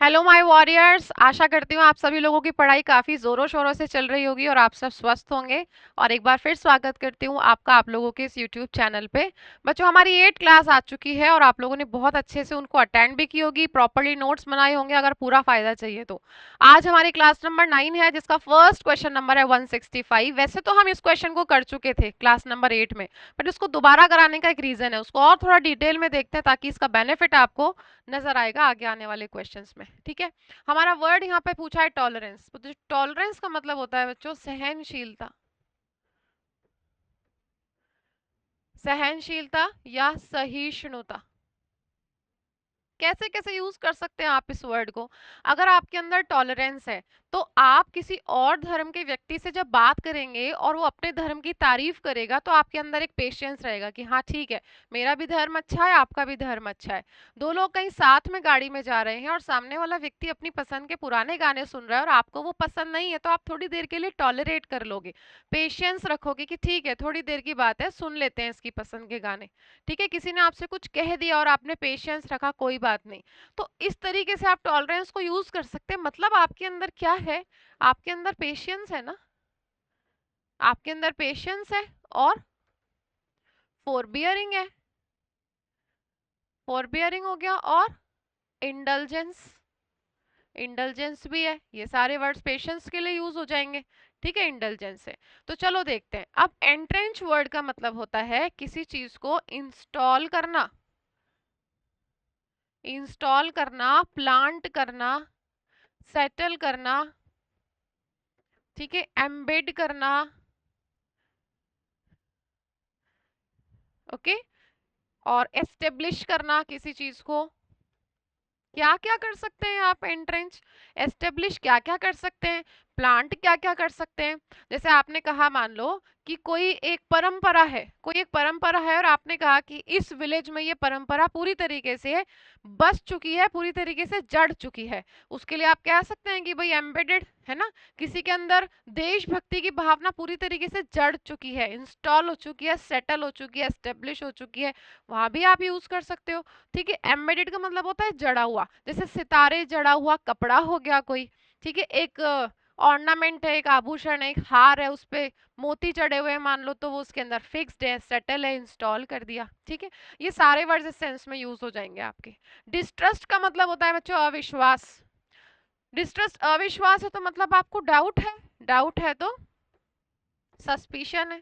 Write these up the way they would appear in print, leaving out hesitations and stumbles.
Hello my warriors, आशा करती हूँ आप सभी लोगों की पढ़ाई काफ़ी ज़ोरों शोरों से चल रही होगी और आप सब स्वस्थ होंगे। और एक बार फिर स्वागत करती हूँ आपका आप लोगों के इस यूट्यूब चैनल पे। बच्चों, हमारी 8 क्लास आ चुकी है और आप लोगों ने बहुत अच्छे से उनको अटेंड भी की होगी, प्रॉपरली नोट्स बनाए होंगे अगर पूरा फायदा चाहिए तो। आज हमारी क्लास नंबर 9 है जिसका फर्स्ट क्वेश्चन नंबर है 165। वैसे तो हम इस क्वेश्चन को कर चुके थे क्लास नंबर 8 में, बट इसको दोबारा कराने का एक रीज़न है, उसको और थोड़ा डिटेल में देखते हैं ताकि इसका बेनिफिट आपको नजर आएगा आगे आने वाले क्वेश्चंस में। ठीक है। हमारा वर्ड यहाँ पे पूछा है टॉलरेंस। तो टॉलरेंस का मतलब होता है बच्चों सहनशीलता, सहनशीलता या सहिष्णुता। कैसे कैसे यूज कर सकते हैं आप इस वर्ड को? अगर आपके अंदर टॉलरेंस है तो आप किसी और धर्म के व्यक्ति से जब बात करेंगे और वो अपने धर्म की तारीफ करेगा तो आपके अंदर एक पेशेंस रहेगा कि हाँ ठीक है, मेरा भी धर्म अच्छा है, आपका भी धर्म अच्छा है। दो लोग कहीं साथ में गाड़ी में जा रहे हैं और सामने वाला व्यक्ति अपनी पसंद के पुराने गाने सुन रहा है और आपको वो पसंद नहीं है, तो आप थोड़ी देर के लिए टॉलरेट कर लोगे, पेशेंस रखोगे कि ठीक है थोड़ी देर की बात है, सुन लेते हैं इसकी पसंद के गाने। ठीक है, किसी ने आपसे कुछ कह दिया और आपने पेशेंस रखा, कोई बात नहीं। तो इस तरीके से आप टॉलरेंस को यूज कर सकते हैं। मतलब आपके अंदर क्या है? आपके अंदर पेशेंस है ना, आपके अंदर पेशेंस है और फोरबियरिंग है, फोरबियरिंग हो गया, और इंडल्जेंस, इंडल्जेंस भी है। ये सारे वर्ड्स पेशेंस के लिए यूज हो जाएंगे। ठीक है, इंडल्जेंस है। तो चलो देखते हैं। अब एंट्रेंच वर्ड का मतलब होता है किसी चीज को इंस्टॉल करना, इंस्टॉल करना, प्लांट करना, सेटल करना। ठीक है, एम्बेड करना। ओके, और एस्टेब्लिश करना किसी चीज को। क्या क्या कर सकते हैं आप? एंट्रेंच, एस्टेब्लिश क्या क्या कर सकते हैं, प्लांट क्या क्या कर सकते हैं। जैसे आपने कहा, मान लो कि कोई एक परंपरा है, कोई एक परंपरा है और आपने कहा कि इस विलेज में ये परंपरा पूरी तरीके से बस चुकी है, पूरी तरीके से जड़ चुकी है। उसके लिए आप कह सकते हैं कि भाई एम्बेडेड है ना, किसी के अंदर देशभक्ति की भावना पूरी तरीके से जड़ चुकी है, इंस्टॉल हो चुकी है, सेटल हो चुकी है, एस्टेब्लिश हो चुकी है, वहां भी आप यूज कर सकते हो। ठीक है, एम्बेडेड का मतलब होता है जड़ा हुआ, जैसे सितारे जड़ा हुआ कपड़ा हो गया कोई। ठीक है, एक ऑर्नामेंट है, एक आभूषण है, एक हार है, उस पे मोती चढ़े हुए हैं मान लो, तो वो उसके अंदर फिक्स्ड है, सेटल है, इंस्टॉल कर दिया। ठीक है, ये सारे वर्ड्स इस सेंस में यूज हो जाएंगे आपके। डिस्ट्रस्ट का मतलब होता है बच्चों अविश्वास। डिस्ट्रस्ट अविश्वास है तो मतलब आपको डाउट है, डाउट है तो सस्पिशन है।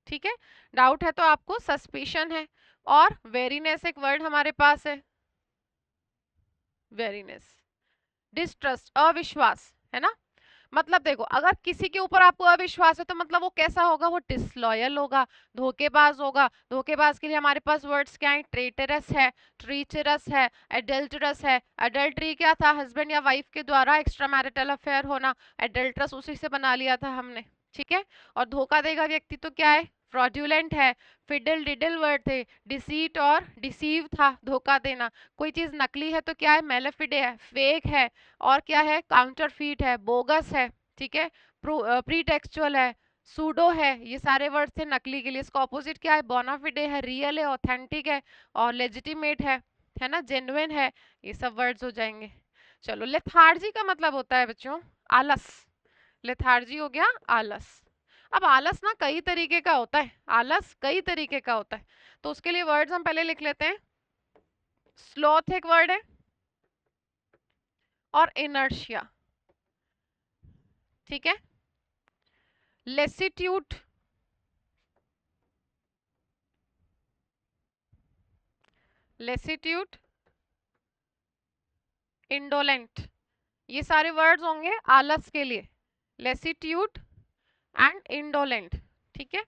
ठीक है, डाउट है तो आपको सस्पिशन है। और वेरीनेस एक वर्ड हमारे पास है, वेरीनेस, डिस्ट्रस्ट अविश्वास है ना। मतलब देखो, अगर किसी के ऊपर आपको अविश्वास है तो मतलब वो कैसा होगा? वो डिसलॉयल होगा, धोखेबाज होगा। धोखेबाज के लिए हमारे पास वर्ड्स क्या है? ट्रेटरस है, ट्रीचरस है, एडल्टरस है। एडल्ट्री क्या था? हस्बैंड या वाइफ के द्वारा एक्स्ट्रा मैरिटल अफेयर होना। एडल्टरस उसी से बना लिया था हमने। ठीक है, और धोखा देगा व्यक्ति तो क्या है? फ्रॉड्यूलेंट है। फिडल डिडल वर्ड थे, डिसीट और डिसीव था, धोखा देना। कोई चीज नकली है तो क्या है? मेलेफिडे है, फेक है। और क्या है? काउंटरफीट है, बोगस है। ठीक है, प्रीटेक्सचुअल है, सूडो है। ये सारे वर्ड थे नकली के लिए। इसका ऑपोजिट क्या है? बोनाफिडे है, रियल है, ऑथेंटिक है, और लेजिटिमेट है ना, जेन्युइन है। ये सब वर्ड्स हो जाएंगे। चलो, लेथार्जी का मतलब होता है बच्चों आलस। लेथार्जी हो गया आलस। अब आलस ना कई तरीके का होता है, आलस कई तरीके का होता है, तो उसके लिए वर्ड्स हम पहले लिख लेते हैं। स्लोथ एक वर्ड है, और इनर्शिया। ठीक है, लेसिट्यूड, लेसिट्यूड, इंडोलेंट। ये सारे वर्ड्स होंगे आलस के लिए, लेसिट्यूड एंड इंडोलेंट। ठीक है,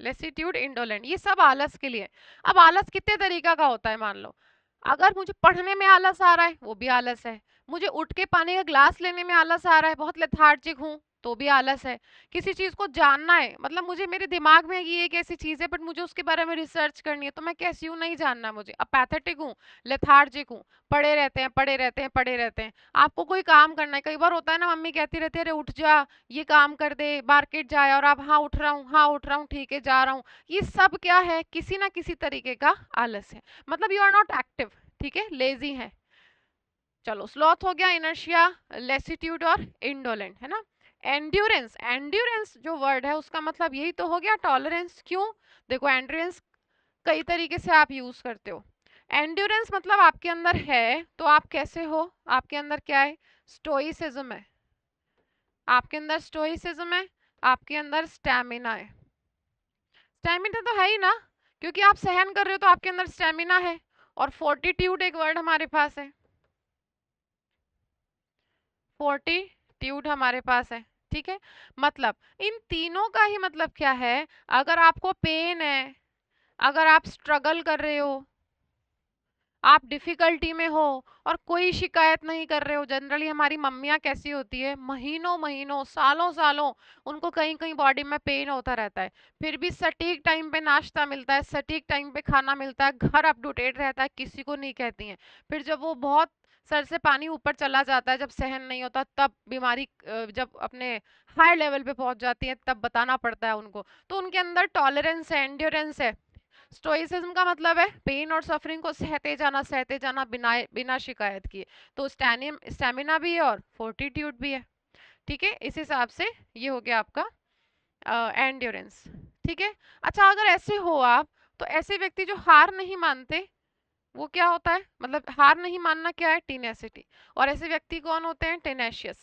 लेसिट्यूड, इंडोलेंट, ये सब आलस के लिए। अब आलस कितने तरीका का होता है? मान लो अगर मुझे पढ़ने में आलस आ रहा है, वो भी आलस है। मुझे उठ के पानी का ग्लास लेने में आलस आ रहा है, बहुत लेथार्जिक हूँ, तो भी आलस है। किसी चीज को जानना है, मतलब मुझे मेरे दिमाग में ये एक ऐसी चीज है बट मुझे उसके बारे में रिसर्च करनी है, तो मैं कैसी हूँ नहीं जानना मुझे, अपैथेटिक हूँ, लेथार्जिक हूँ, पड़े रहते हैं पड़े रहते हैं पड़े रहते हैं। आपको कोई काम करना है, कई बार होता है ना, मम्मी कहती रहती है अरे उठ जा, ये काम कर दे, मार्केट जाए, और आप हाँ उठ रहा हूँ, हाँ उठ रहा हूँ, ठीक है जा रहा हूँ। ये सब क्या है, किसी ना किसी तरीके का आलस है, मतलब यू आर नॉट एक्टिव, ठीक है, लेजी है। चलो, स्लॉथ हो गया, इनर्शिया, लेसिट्यूड और इंडोलेंट, है ना। एंड्योरेंस, एंड्योरेंस जो वर्ड है उसका मतलब यही तो हो गया टॉलरेंस। क्यों? देखो एंड्योरेंस कई तरीके से आप यूज करते हो। एंड्योरेंस मतलब आपके अंदर है तो आप कैसे हो, आपके अंदर क्या है, स्टोइसिज्म है, आपके अंदर स्टोइसिज्म है, आपके अंदर स्टैमिना है। स्टैमिना तो है ही ना, क्योंकि आप सहन कर रहे हो तो आपके अंदर स्टैमिना है। और फोर्टिट्यूड एक वर्ड हमारे पास है, फोर्टिट्यूड हमारे पास है, ठीक है। मतलब इन तीनों का ही मतलब क्या है, अगर आपको पेन है, अगर आप स्ट्रगल कर रहे हो, आप डिफिकल्टी में हो और कोई शिकायत नहीं कर रहे हो। जनरली हमारी मम्मियाँ कैसी होती है, महीनों महीनों सालों सालों उनको कहीं कहीं बॉडी में पेन होता रहता है, फिर भी सटीक टाइम पे नाश्ता मिलता है, सटीक टाइम पे खाना मिलता है, घर अप टू डेट रहता है, किसी को नहीं कहती हैं। फिर जब वो बहुत सर से पानी ऊपर चला जाता है, जब सहन नहीं होता, तब बीमारी जब अपने हाई लेवल पे पहुंच जाती है, तब बताना पड़ता है उनको। तो उनके अंदर टॉलरेंस है, एंड्योरेंस है। स्टोइसिज्म का मतलब है पेन और सफरिंग को सहते जाना बिना बिना शिकायत किए। तो स्टैमिना भी है और फोर्टिट्यूड भी है, ठीक है। इस हिसाब से ये हो गया आपका एंड्योरेंस, ठीक है। अच्छा, अगर ऐसे हो आप, तो ऐसे व्यक्ति जो हार नहीं मानते वो क्या होता है, मतलब हार नहीं मानना क्या है, टीनेसिटी। और ऐसे व्यक्ति कौन होते हैं, टेनेशियस,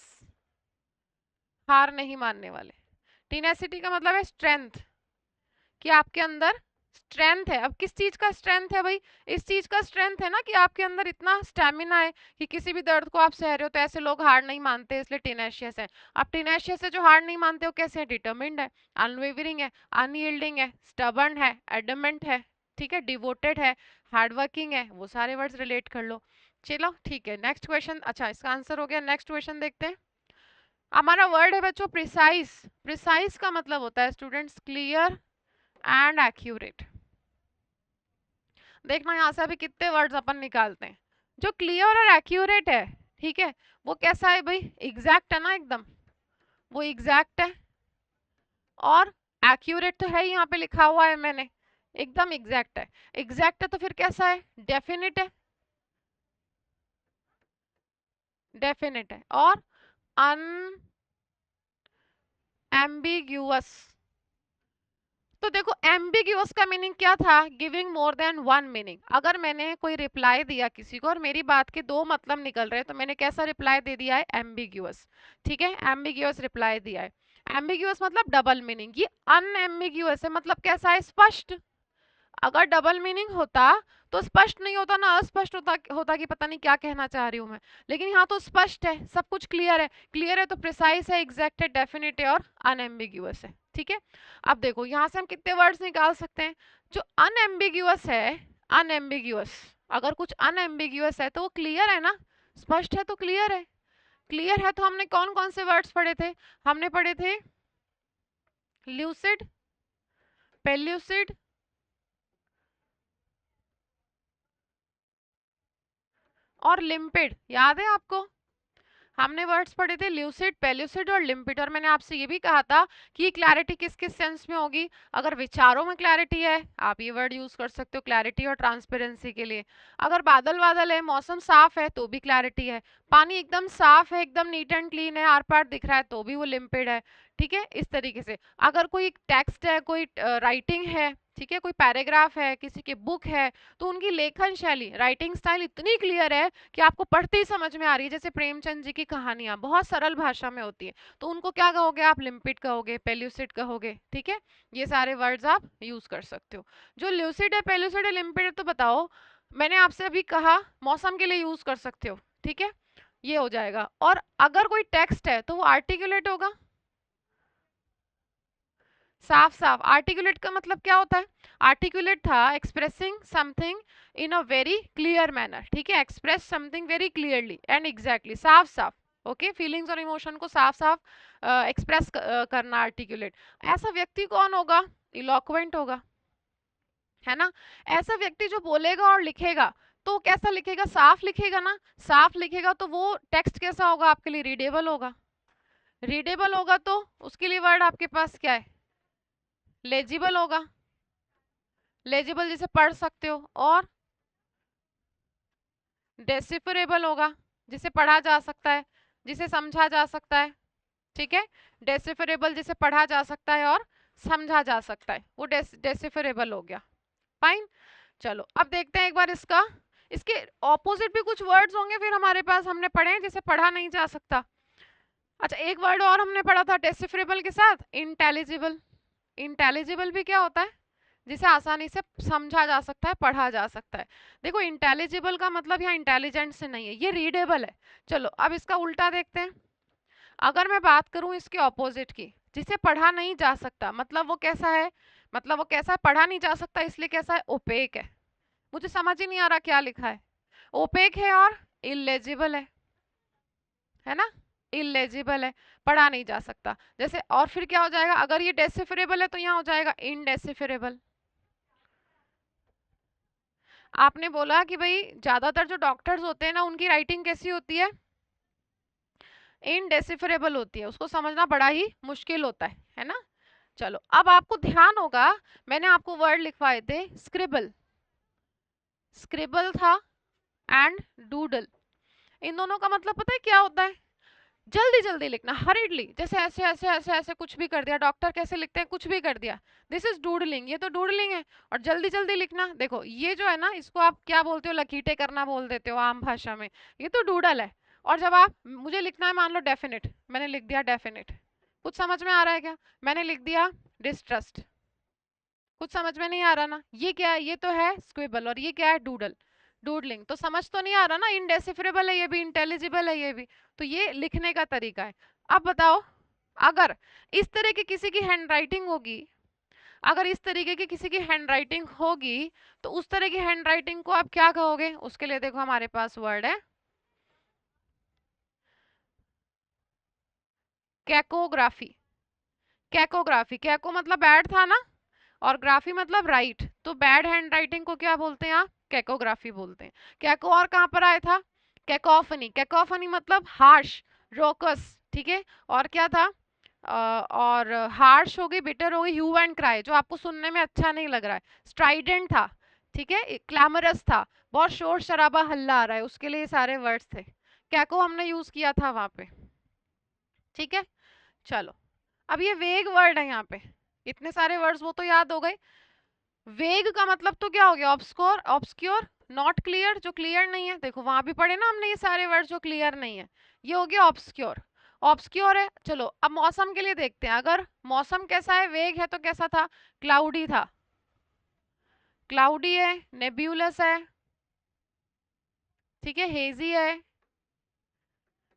हार नहीं मानने वाले। टीनेसिटी का मतलब है स्ट्रेंथ, कि आपके अंदर स्ट्रेंथ है। अब किस चीज का स्ट्रेंथ है भाई, इस चीज का स्ट्रेंथ है ना कि आपके अंदर इतना स्टेमिना है कि किसी भी दर्द को आप सह रहे हो, तो ऐसे लोग हार नहीं मानते, इसलिए टेनेशियस है। आप टेनेशियस है जो हार नहीं मानते हो, कैसे है, डिटरमिन्ड है, अनवेवरिंग है, अनयील्डिंग है, स्टबर्न है, एडमेंट है, ठीक है, डिवोटेड है, हार्डवर्किंग है, वो सारे वर्ड्स रिलेट कर लो। चलो ठीक है, नेक्स्ट क्वेश्चन। अच्छा, इसका आंसर हो गया, नेक्स्ट क्वेश्चन देखते हैं। हमारा वर्ड है बच्चों प्रिसाइज। प्रिसाइज का मतलब होता है स्टूडेंट्स क्लियर एंड एक्यूरेट। देखना यहाँ से अभी कितने वर्ड्स अपन निकालते हैं। जो क्लियर और एक्यूरेट है, ठीक है, वो कैसा है भाई, एग्जैक्ट है ना एकदम, वो एग्जैक्ट है। और एक्यूरेट तो है ही, यहाँ पे लिखा हुआ है मैंने, एकदम एग्जैक्ट है। एग्जैक्ट है तो फिर कैसा है, डेफिनेट है, डेफिनेट है। और अनएम्बिग्यूअस। तो देखो एम्बिग्यूअस का मीनिंग क्या था, giving more than one meaning. अगर मैंने कोई रिप्लाई दिया किसी को और मेरी बात के दो मतलब निकल रहे हैं, तो मैंने कैसा रिप्लाई दे दिया है, एम्बिग्यूअस, ठीक है, एम्बिग्यूअस रिप्लाई दिया है। एम्बिग्यूअस मतलब डबल मीनिंग, ये अनएम्बिग्यूअस है, मतलब कैसा है, स्पष्ट। अगर डबल मीनिंग होता तो स्पष्ट नहीं होता ना, अस्पष्ट होता होता कि पता नहीं क्या कहना चाह रही हूं मैं। लेकिन यहाँ तो स्पष्ट है, सब कुछ क्लियर है। क्लियर है तो प्रिसाइज है, एग्जैक्ट है, डेफिनेट है और अनएम्बिग्यूअस है, ठीक है। अब देखो यहाँ से हम कितने वर्ड्स निकाल सकते हैं। जो अनएम्बिग्यूअस है, अनएम्बिग्यूअस, अगर कुछ अनएम्बिग्यूअस है तो वो क्लियर है ना, स्पष्ट है तो क्लियर है। क्लियर है तो हमने कौन कौन से वर्ड्स पढ़े थे, हमने पढ़े थे ल्यूसिड, पेल्यूसिड और लिम्पिड, याद है आपको। हमने वर्ड्स पढ़े थे ल्यूसिड, पेल्यूसिड और लिम्पिड। और मैंने आपसे ये भी कहा था कि ये क्लैरिटी किस किस सेंस में होगी। अगर विचारों में क्लैरिटी है, आप ये वर्ड यूज कर सकते हो क्लैरिटी और ट्रांसपेरेंसी के लिए। अगर बादल बादल है, मौसम साफ है, तो भी क्लैरिटी है। पानी एकदम साफ है, एकदम नीट एंड क्लीन है, आर पार दिख रहा है, तो भी वो लिम्पिड है, ठीक है। इस तरीके से अगर कोई टेक्स्ट है, कोई राइटिंग है, ठीक है, कोई पैराग्राफ है, किसी की बुक है, तो उनकी लेखन शैली, राइटिंग स्टाइल इतनी क्लियर है कि आपको पढ़ते ही समझ में आ रही है। जैसे प्रेमचंद जी की कहानियां बहुत सरल भाषा में होती है, तो उनको क्या कहोगे आप, लिम्पिड कहोगे, पेल्यूसिड कहोगे, ठीक है। ये सारे वर्ड्स आप यूज कर सकते हो। जो ल्यूसिड है, पेल्यूसिड है, लिम्पिड है, तो बताओ, मैंने आपसे अभी कहा मौसम के लिए यूज कर सकते हो, ठीक है, ये हो जाएगा। और अगर कोई टेक्स्ट है तो वो आर्टिकुलेट होगा, साफ साफ। आर्टिकुलेट का मतलब क्या होता है, आर्टिकुलेट था expressing something in a very clear manner, ठीक है, express something very clearly and exactly, साफ साफ, ओके, फीलिंग्स और इमोशन को साफ साफ एक्सप्रेस करना, आर्टिकुलेट। ऐसा व्यक्ति कौन होगा? इलोक्वेंट होगा, है ना। ऐसा व्यक्ति जो बोलेगा और लिखेगा तो कैसा लिखेगा? साफ लिखेगा ना। साफ लिखेगा तो वो टेक्स्ट कैसा होगा आपके लिए? रीडेबल होगा। रीडेबल होगा तो उसके लिए वर्ड आपके पास क्या है? लेजिबल होगा। लेजिबल जिसे पढ़ सकते हो, और डेसिफरेबल होगा जिसे पढ़ा जा सकता है, जिसे समझा जा सकता है। ठीक है, डेसिफरेबल जिसे पढ़ा जा सकता है और समझा जा सकता है, वो डेसिफरेबल हो गया। फाइन। चलो अब देखते हैं एक बार इसका, इसके ऑपोजिट भी कुछ वर्ड्स होंगे फिर हमारे पास, हमने पढ़े हैं जिसे पढ़ा नहीं जा सकता। अच्छा, एक वर्ड और हमने पढ़ा था डेसिफरेबल के साथ, इंटेलिजिबल। इंटेलिजिबल भी क्या होता है? जिसे आसानी से समझा जा सकता है, पढ़ा जा सकता है। देखो इंटेलिजिबल का मतलब यहाँ इंटेलिजेंट से नहीं है, ये रीडेबल है। चलो अब इसका उल्टा देखते हैं। अगर मैं बात करूं इसके ऑपोजिट की, जिसे पढ़ा नहीं जा सकता, मतलब वो कैसा है? मतलब वो कैसा है? पढ़ा नहीं जा सकता, इसलिए कैसा है? ओपेक है। मुझे समझ ही नहीं आ रहा क्या लिखा है। ओपेक है और इलेजिबल है ना। इलेजिबल है, पढ़ा नहीं जा सकता। जैसे और फिर क्या हो जाएगा? अगर ये डेसिफरेबल है तो यहाँ हो जाएगा इनडेसिफरेबल। आपने बोला कि भाई ज्यादातर जो डॉक्टर्स होते हैं ना, उनकी राइटिंग कैसी होती है? इनडेसिफरेबल होती है, उसको समझना बड़ा ही मुश्किल होता है ना। चलो अब आपको ध्यान होगा, मैंने आपको वर्ड लिखवाए थे स्क्रिबल, स्क्रिबल था, एंड डूडल। इन दोनों का मतलब पता है क्या होता है? जल्दी जल्दी लिखना, हरिडली, जैसे ऐसे ऐसे ऐसे ऐसे कुछ भी कर दिया। डॉक्टर कैसे लिखते हैं? कुछ भी कर दिया, दिस इज डूडलिंग, ये तो डूडलिंग है। और जल्दी जल्दी लिखना, देखो ये जो है ना, इसको आप क्या बोलते हो? लकीटे करना बोल देते हो आम भाषा में, ये तो डूडल है। और जब आप, मुझे लिखना है मान लो डेफिनेट, मैंने लिख दिया डेफिनेट, कुछ समझ में आ रहा है क्या? मैंने लिख दिया डिस्ट्रस्ट, कुछ समझ में नहीं आ रहा ना। ये क्या है? ये तो है स्क्विबल, और ये क्या है? Doodle, doodling. तो समझ तो नहीं आ रहा ना, इनडेसिफरेबल है ये भी, इंटेलिजिबल है ये भी। तो ये लिखने का तरीका है। अब बताओ, अगर इस तरह की किसी की हैंडराइटिंग होगी, अगर इस तरीके की किसी की हैंडराइटिंग होगी, तो उस तरह की हैंडराइटिंग को आप क्या कहोगे? उसके लिए देखो हमारे पास वर्ड है कैकोग्राफी। कैकोग्राफी, कैको मतलब बैड था ना, और ग्राफी मतलब राइट, तो बैड हैंड राइटिंग को क्या बोलते हैं आप? कैकोग्राफी बोलते हैं। कैको और कहां पर आया था? कैकोफनी। कैकोफनी मतलब हार्श, रोकस, ठीक है। और क्या था? और हार्श हो गई, बिटर हो गई, ह्यू एंड क्राई, जो आपको सुनने में अच्छा नहीं लग रहा है। स्ट्राइडेंट था, ठीक है, क्लैमरस था, बहुत शोर शराबा हल्ला आ रहा है, उसके लिए सारे वर्ड्स थे। कैको हमने यूज किया था वहां पे, ठीक है। चलो अब ये वेग वर्ड है यहाँ पे, इतने सारे वर्ड्स वो तो याद हो गए। वेग का मतलब तो क्या हो गया? ऑब्सकोर, ऑब्सक्योर, नॉट क्लियर, जो क्लियर नहीं है। देखो वहां भी पढ़े ना हमने ये सारे वर्ड जो क्लियर नहीं है, ये हो गया ऑब्सक्योर। ऑब्सक्योर है। चलो अब मौसम के लिए देखते हैं, अगर मौसम कैसा है? वेग है तो कैसा था? क्लाउडी था, क्लाउडी है, नेब्यूलस है, ठीक है, हेजी है,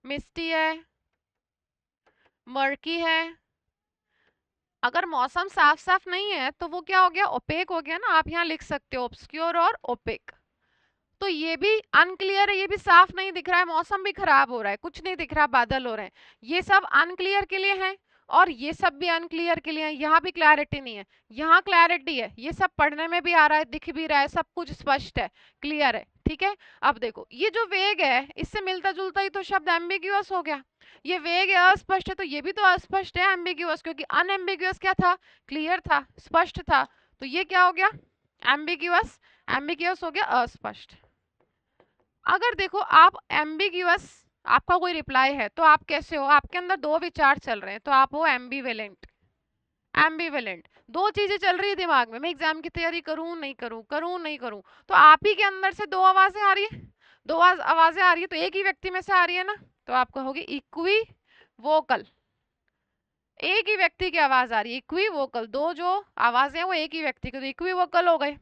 मिस्टी है, मर्की है। अगर मौसम साफ साफ नहीं है तो वो क्या हो गया? ओपेक हो गया ना। आप यहाँ लिख सकते हो ऑब्सक्योर और ओपेक। तो ये भी अनक्लियर है, ये भी साफ नहीं दिख रहा है, मौसम भी खराब हो रहा है, कुछ नहीं दिख रहा, बादल हो रहे हैं, ये सब अनक्लियर के लिए है। और ये सब भी अनक्लियर के लिए है, यहाँ भी क्लैरिटी नहीं है, यहाँ क्लैरिटी है, ये सब पढ़ने में भी आ रहा है, दिख भी रहा है, सब कुछ स्पष्ट है, क्लियर है, ठीक है। अब देखो ये जो वेग है, इससे मिलता जुलता ही तो शब्द एम्बिग्यूअस हो गया। ये वेग है, अस्पष्ट है, तो ये भी तो अस्पष्ट है, एम्बिग्यूअस, क्योंकि अनएम्बिग्यूअस क्या था? क्लियर था, स्पष्ट था। तो ये क्या हो गया? एम्बिग्यूअस। एम्बिग्यूअस हो गया अस्पष्ट। अगर देखो आप एम्बिग्यूअस, आपका कोई रिप्लाई है तो आप कैसे हो? आपके अंदर दो विचार चल रहे हैं, तो आप हो एम्बिवेलेंट। एम्बिवेलेंट, दो चीजें चल रही है दिमाग में, मैं एग्जाम की तैयारी करूं नहीं करूं, करूं नहीं करूं, तो आप ही के अंदर से दो आवाजें आ रही है, दो आवाजें आ रही है, तो एक ही व्यक्ति में से आ रही है ना, तो आप कहोगे इक्वी वोकल। एक ही व्यक्ति की आवाज आ रही है, इक्वी वोकल, दो जो आवाजें हैं वो एक ही व्यक्ति की, तो इक्वी वोकल हो गए,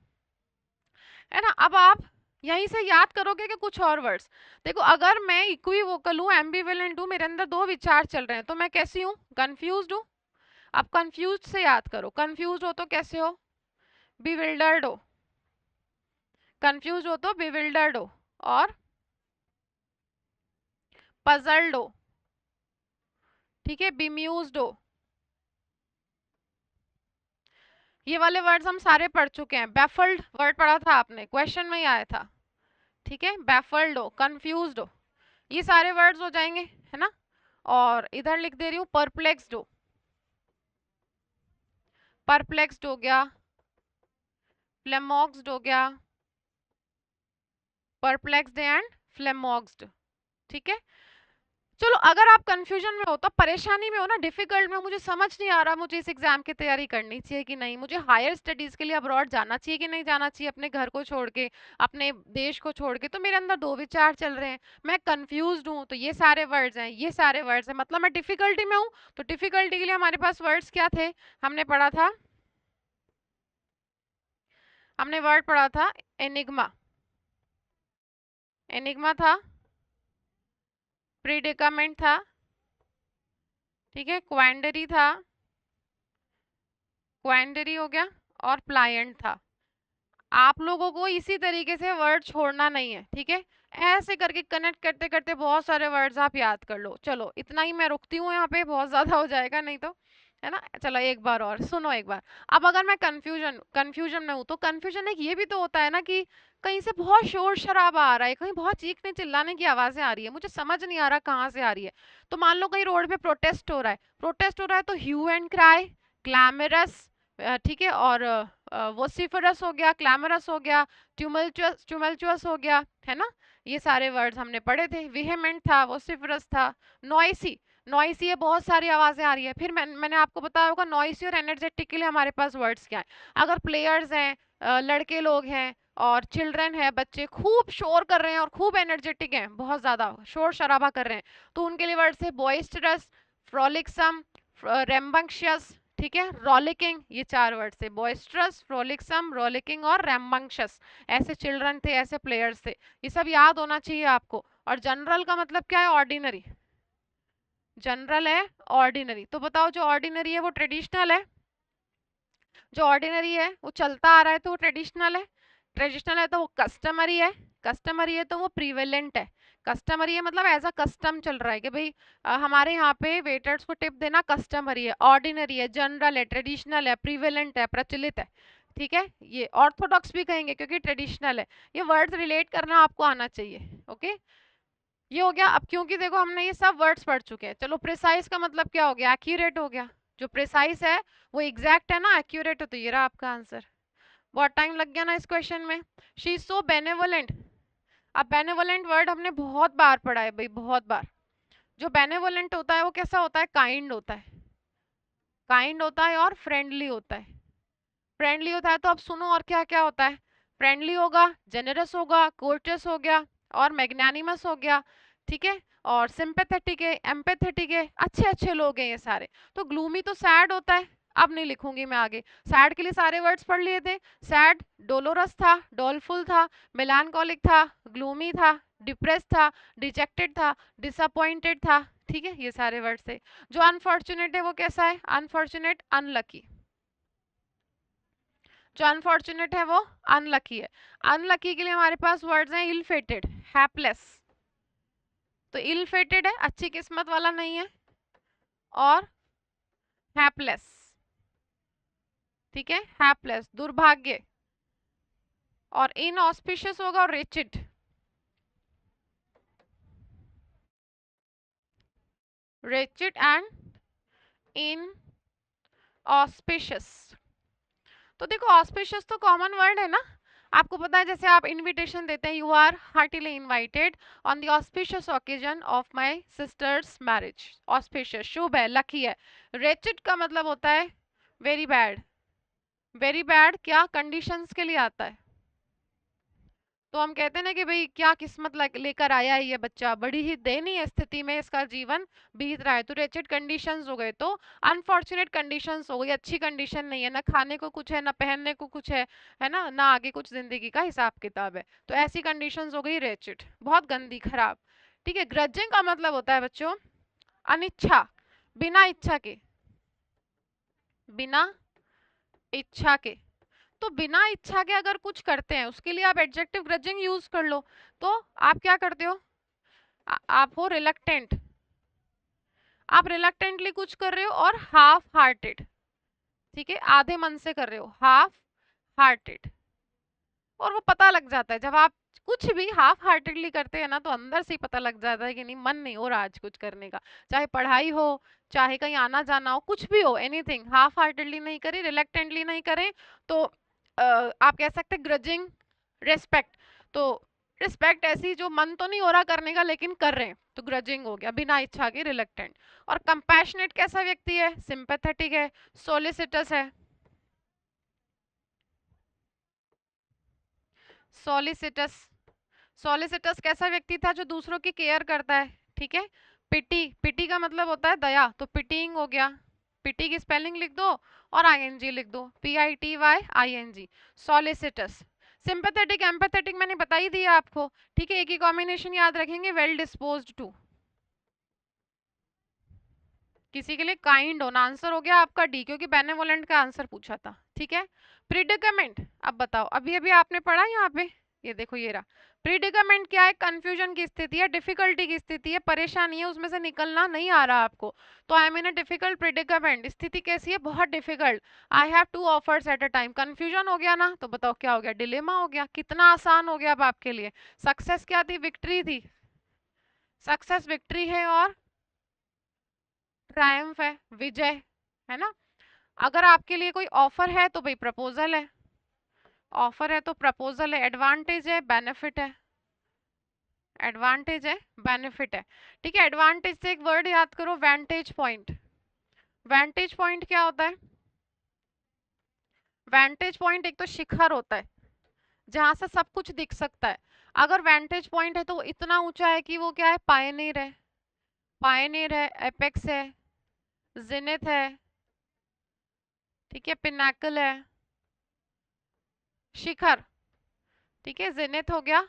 है ना। अब आप यहीं से याद करोगे कि कुछ और वर्ड्स, देखो अगर मैं इक्विवोकल हूँ, एम्बिवेलेंट हूँ, मेरे अंदर दो विचार चल रहे हैं, तो मैं कैसी हूँ? कंफ्यूज्ड हूँ। अब कंफ्यूज्ड से याद करो, कंफ्यूज्ड हो तो कैसे हो? बिविल्डर्ड हो, कंफ्यूज हो तो बिविल्डर्ड हो, और पजल्ड हो, ठीक है, bemused हो, ये वाले वर्ड्स हम सारे पढ़ चुके हैं। baffled वर्ड पढ़ा था आपने, क्वेश्चन में ही आया था। ठीक है, baffled हो, confused हो, ये सारे वर्ड्स हो जाएंगे, है ना। और इधर लिख दे रही हूँ perplexed हो, perplexed हो गया, flummoxed हो गया, perplexed एंड flummoxed। ठीक है, चलो अगर आप कंफ्यूजन में हो तो, परेशानी में हो ना, डिफिकल्ट में, मुझे समझ नहीं आ रहा मुझे इस एग्जाम की तैयारी करनी चाहिए कि नहीं, मुझे हायर स्टडीज के लिए अब्रॉड जाना चाहिए कि नहीं जाना चाहिए, अपने घर को छोड़ के, अपने देश को छोड़ के, तो मेरे अंदर दो विचार चल रहे हैं। मैं कंफ्यूज्ड हूँ, तो ये सारे वर्ड्स हैं, ये सारे वर्ड्स हैं, मतलब मैं डिफिकल्टी में हूँ। तो डिफिकल्टी के लिए हमारे पास वर्ड्स क्या थे, हमने पढ़ा था, हमने वर्ड पढ़ा था एनिग्मा, एनिग्मा था, प्रीडिकामेंट था, ठीक है, क्वेंडरी था, क्वेंडरी हो गया, और प्लायंट था। आप लोगों को इसी तरीके से वर्ड छोड़ना नहीं है, ठीक है, ऐसे करके कनेक्ट करते करते बहुत सारे वर्ड्स आप याद कर लो। चलो इतना ही मैं रुकती हूँ यहाँ पे, बहुत ज्यादा हो जाएगा नहीं तो, है ना। चलो एक बार और सुनो एक बार। अब अगर मैं कंफ्यूजन में हूँ, तो कंफ्यूजन एक ये भी तो होता है ना कि कहीं से बहुत शोर शराबा आ रहा है, कहीं बहुत चीखने चिल्लाने की आवाजें आ रही है, मुझे समझ नहीं आ रहा कहाँ से आ रही है। तो मान लो कहीं रोड पे प्रोटेस्ट हो रहा है, प्रोटेस्ट हो रहा है, तो ह्यू एंड क्राई, क्लैमरस, ठीक है, और वोसिफरस हो गया, क्लैमरस हो गया, ट्यूमल्चुअस हो गया, है ना। ये सारे वर्ड्स हमने पढ़े थे। विहेमेंट था, वोसिफरस था, नॉइसी, नॉइसी है, बहुत सारी आवाजें आ रही है। फिर मैंने आपको बताया होगा नॉइसी और एनर्जेटिक के लिए हमारे पास वर्ड्स क्या है। अगर प्लेयर्स हैं, लड़के लोग हैं, और चिल्ड्रन है, बच्चे खूब शोर कर रहे हैं और खूब एनर्जेटिक हैं, बहुत ज्यादा शोर शराबा कर रहे हैं, तो उनके लिए वर्ड्स है बॉइस्टरस, फ्रॉलिक्सम, रेम्बंक्शियस, ठीक है, रॉलिकिंग, ये चार वर्ड से, बॉइस्ट्रस, फ्रोलिक्सम, रॉलिकिंग और रैम्बंक्शस। ऐसे चिल्ड्रन थे, ऐसे प्लेयर्स थे, ये सब याद होना चाहिए आपको। और जनरल का मतलब क्या है, ऑर्डिनरी, जनरल है ऑर्डिनरी। तो बताओ जो ऑर्डिनरी है वो ट्रेडिशनल है, जो ऑर्डिनरी है वो चलता आ रहा है तो वो ट्रेडिशनल है, ट्रेडिशनल है तो वो कस्टमरी है, कस्टमरी है तो वो प्रीवेलेंट है। कस्टमरी है मतलब एज अ कस्टम चल रहा है कि भाई हमारे यहाँ पे वेटर्स को टिप देना कस्टमरी है, ऑर्डिनरी है, जनरल है, ट्रेडिशनल है, प्रीवेलेंट है, प्रचलित है। ठीक है, ये ऑर्थोडॉक्स भी कहेंगे क्योंकि ट्रेडिशनल है। ये वर्ड्स रिलेट करना आपको आना चाहिए। ओके, ये हो गया। अब क्योंकि देखो हमने ये सब वर्ड्स पढ़ चुके हैं, चलो प्रिसाइज का मतलब क्या हो गया, एक्यूरेट हो गया। जो प्रिसाइज है वो एग्जैक्ट है ना, एक्यूरेट हो, तो ये रहा आपका आंसर। बहुत टाइम लग गया ना इस क्वेश्चन में। शी इज सो बेनेवोलेंट, अब बेनेवोलेंट वर्ड हमने बहुत बार पढ़ा है भाई, बहुत बार। जो बेनेवोलेंट होता है वो कैसा होता है, काइंड होता है, काइंड होता है और फ्रेंडली होता है। फ्रेंडली होता है तो अब सुनो और क्या क्या होता है, फ्रेंडली होगा, जेनरस होगा, कोर्टियस हो गया, और मैग्नानिमस हो गया, ठीक है, और सिंपैथेटिक है, एम्पैथेटिक है, अच्छे अच्छे लोग हैं ये सारे। तो ग्लूमी तो सैड होता है, अब नहीं लिखूंगी मैं आगे, सैड के लिए सारे वर्ड्स पढ़ लिए थे। सैड डोलोरस था, डोलफुल था, मेलानकॉलिक था, ग्लूमी था, डिप्रेस था, डिजेक्टेड था, डिसअपॉइंटेड था। ठीक है, ये सारे वर्ड्स थे। जो अनफॉर्चुनेट है वो कैसा है, अनफॉर्चुनेट, अनलकी। जो अनफॉर्चुनेट है वो अनलकी है। अनलकी के लिए हमारे पास वर्ड्स हैं इल फेटेड, हैपलेस, तो इल फेटेड है, अच्छी किस्मत वाला नहीं है, और हैपलेस, ठीक है, हैपलेस, दुर्भाग्य, और इनऑस्पिशियस होगा, और रिचिड, रिचिड एंड इन ऑस्पिशियस। तो देखो ऑस्पिशियस तो कॉमन वर्ड है ना, आपको पता है, जैसे आप इनविटेशन देते हैं, you are heartily invited on the auspicious occasion of my sister's marriage. Auspicious शुभ है, लकी है। रेचिड का मतलब होता है वेरी बैड, वेरी बैड क्या कंडीशंस के लिए आता है, तो हम कहते हैं ना कि भाई क्या किस्मत लेकर आया है ये बच्चा, बड़ी ही दयनीय स्थिति में इसका जीवन बीत रहा है। तो रेचेड कंडीशंस हो गए, तो अनफॉर्चुनेट कंडीशंस हो गई, अच्छी कंडीशन नहीं है, ना खाने को कुछ है, ना पहनने को कुछ है ना, ना आगे कुछ जिंदगी का हिसाब किताब है, तो ऐसी कंडीशंस हो गई रेचेड, बहुत गंदी, खराब। ठीक है, ग्रजिंग का मतलब होता है बच्चों अनिच्छा, बिना इच्छा के, बिना इच्छा के। तो बिना इच्छा के अगर कुछ करते हैं उसके लिए आप एडजेक्टिव ग्रजिंग यूज कर लो। तो आप क्या करते हो, आप हो रिलक्टेंट, आप रिलक्टेंटली कुछ कर रहे हो और हाफ हार्टेड, ठीक है, आधे मन से कर रहे हो, हाफ हार्टेड। और वो पता लग जाता है, जब आप कुछ भी हाफ हार्टेडली करते हैं ना, तो अंदर से ही पता लग जाता है कि नहीं, मन नहीं हो रहा आज कुछ करने का, चाहे पढ़ाई हो, चाहे कहीं आना जाना हो, कुछ भी हो, एनीथिंग। हाफ हार्टेडली नहीं करें, रिलेक्टेंटली नहीं करें, तो आप कह सकते हैं ग्रजिंग रिस्पेक्ट। तो रिस्पेक्ट ऐसी जो मन तो नहीं हो रहा करने का लेकिन कर रहे हैं, तो ग्रजिंग हो गया, बिना इच्छा के रिलेक्टेंट। और कंपैशनेट कैसा व्यक्ति है? सिंपैथेटिक है, सोलिसिटस है। सोलिसिटस, सोलिसिटस कैसा व्यक्ति था? जो दूसरों की केयर करता है, ठीक है। पिटी, पिटी का मतलब होता है दया, तो पिटिंग हो गया। पिटी की स्पेलिंग लिख दो और आईएनजी लिख दो, PITYING, सोलिसिटस। सिंपैथेटिक एम्पैथेटिक मैंने बता ही दिया आपको, ठीक है। एक ही कॉम्बिनेशन याद रखेंगे, वेल डिस्पोज्ड टू, किसी के लिए काइंड होना। आंसर हो गया आपका डी, क्योंकि बेनेवोलेंट का आंसर पूछा था, ठीक है। प्रिडिकमेंट, अब बताओ, अभी अभी आपने पढ़ा यहाँ पे, ये देखो ये रहा। प्रिडिकमेंट क्या है? कंफ्यूजन की स्थिति है, डिफिकल्टी की स्थिति है, परेशानी है, उसमें से निकलना नहीं आ रहा आपको, तो I am in a difficult प्रिडिकमेंट। स्थिति कैसी है? बहुत difficult. I have to offers at a time. Confusion हो गया ना, तो बताओ क्या हो गया? डिलेमा हो गया। कितना आसान हो गया अब आपके लिए। सक्सेस क्या थी? विक्ट्री थी। सक्सेस विक्ट्री है और ट्रायम्फ है, विजय है ना। अगर आपके लिए कोई ऑफर है तो भाई प्रपोजल है, ऑफर है तो प्रपोजल है। एडवांटेज है, बेनिफिट है, एडवांटेज है, बेनिफिट है, ठीक है। एडवांटेज से एक वर्ड याद करो, वेंटेज पॉइंट। वेंटेज पॉइंट क्या होता है? वेंटेज पॉइंट एक तो शिखर होता है, जहां से सब कुछ दिख सकता है। अगर वेंटेज पॉइंट है तो वो इतना ऊंचा है कि वो क्या है? पायनियर है, पायनियर है, एपेक्स है, जिनिथ है, ठीक है, पिनाकल है, शिखर, ठीक है। जिनिथ हो गया,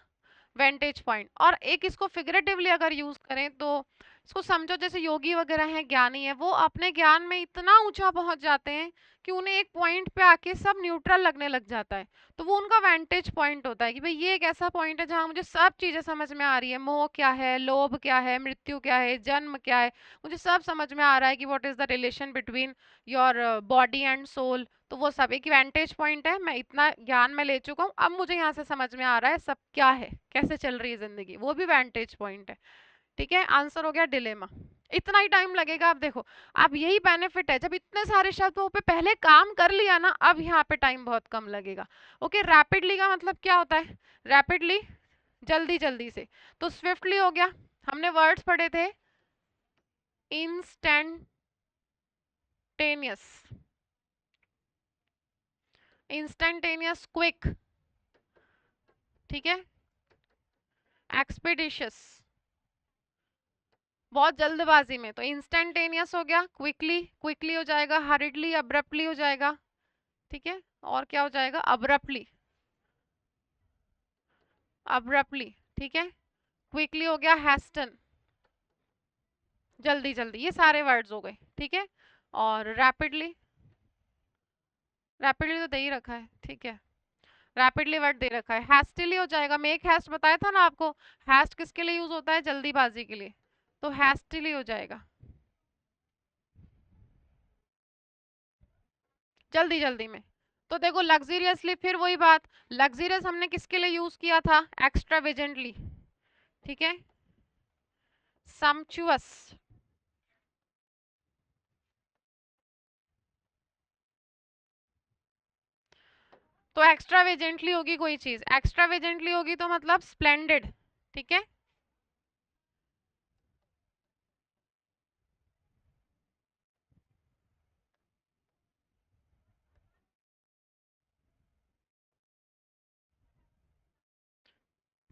वेंटेज पॉइंट। और एक इसको फिगरेटिवली अगर यूज करें तो इसको समझो जैसे योगी वगैरह हैं, ज्ञानी है, वो अपने ज्ञान में इतना ऊंचा पहुंच जाते हैं कि उन्हें एक पॉइंट पे आके सब न्यूट्रल लगने लग जाता है, तो वो उनका वेंटेज पॉइंट होता है कि भाई ये एक ऐसा पॉइंट है जहां मुझे सब चीजें समझ में आ रही है। मोह क्या है, लोभ क्या है, मृत्यु क्या है, जन्म क्या है, मुझे सब समझ में आ रहा है कि what is the relation between your body and soul. तो वो सब एक वेंटेज पॉइंट है, मैं इतना ज्ञान में ले चुका हूँ, अब मुझे यहाँ से समझ में आ रहा है सब क्या है, कैसे चल रही है जिंदगी, वो भी वेंटेज पॉइंट है, ठीक है। आंसर हो गया डिलेमा। इतना ही टाइम लगेगा। आप देखो, अब यही बेनिफिट है, जब इतने सारे शब्दों पे पहले काम कर लिया ना, अब यहाँ पे टाइम बहुत कम लगेगा। ओके, रैपिडली का मतलब क्या होता है? रैपिडली, जल्दी जल्दी से। तो स्विफ्टली हो गया, हमने वर्ड्स पढ़े थे, इंस्टेंटेनियस, इंस्टेंटेनियस, क्विक, ठीक है, एक्सपेडिशियस, बहुत जल्दबाजी में, तो इंस्टेंटेनियस हो गया, क्विकली, क्विकली हो जाएगा, हरिडली, अब्रप्टली हो जाएगा, ठीक है। और क्या हो जाएगा? अब्रप्टली, अब्रप्टली, ठीक है। क्विकली हो गया हैस्टन, जल्दी जल्दी, ये सारे वर्ड्स हो गए, ठीक है। और रैपिडली, रैपिडली तो दे ही रखा है, ठीक है, रैपिडली वर्ड दे रखा है। हैस्टिली हो जाएगा, मेक हैस्ट बताया था ना आपको, हैस्ट किसके लिए यूज होता है? जल्दीबाजी के लिए, तो हैस्टिली हो जाएगा, जल्दी जल्दी में। तो देखो लग्जरियसली, फिर वही बात, लग्जरियस हमने किसके लिए यूज किया था? एक्स्ट्रावेजेंटली, ठीक है। सम्पचुअस, तो एक्स्ट्रावेजेंटली होगी कोई चीज, एक्स्ट्रावेजेंटली होगी तो मतलब स्प्लेंडेड, ठीक है।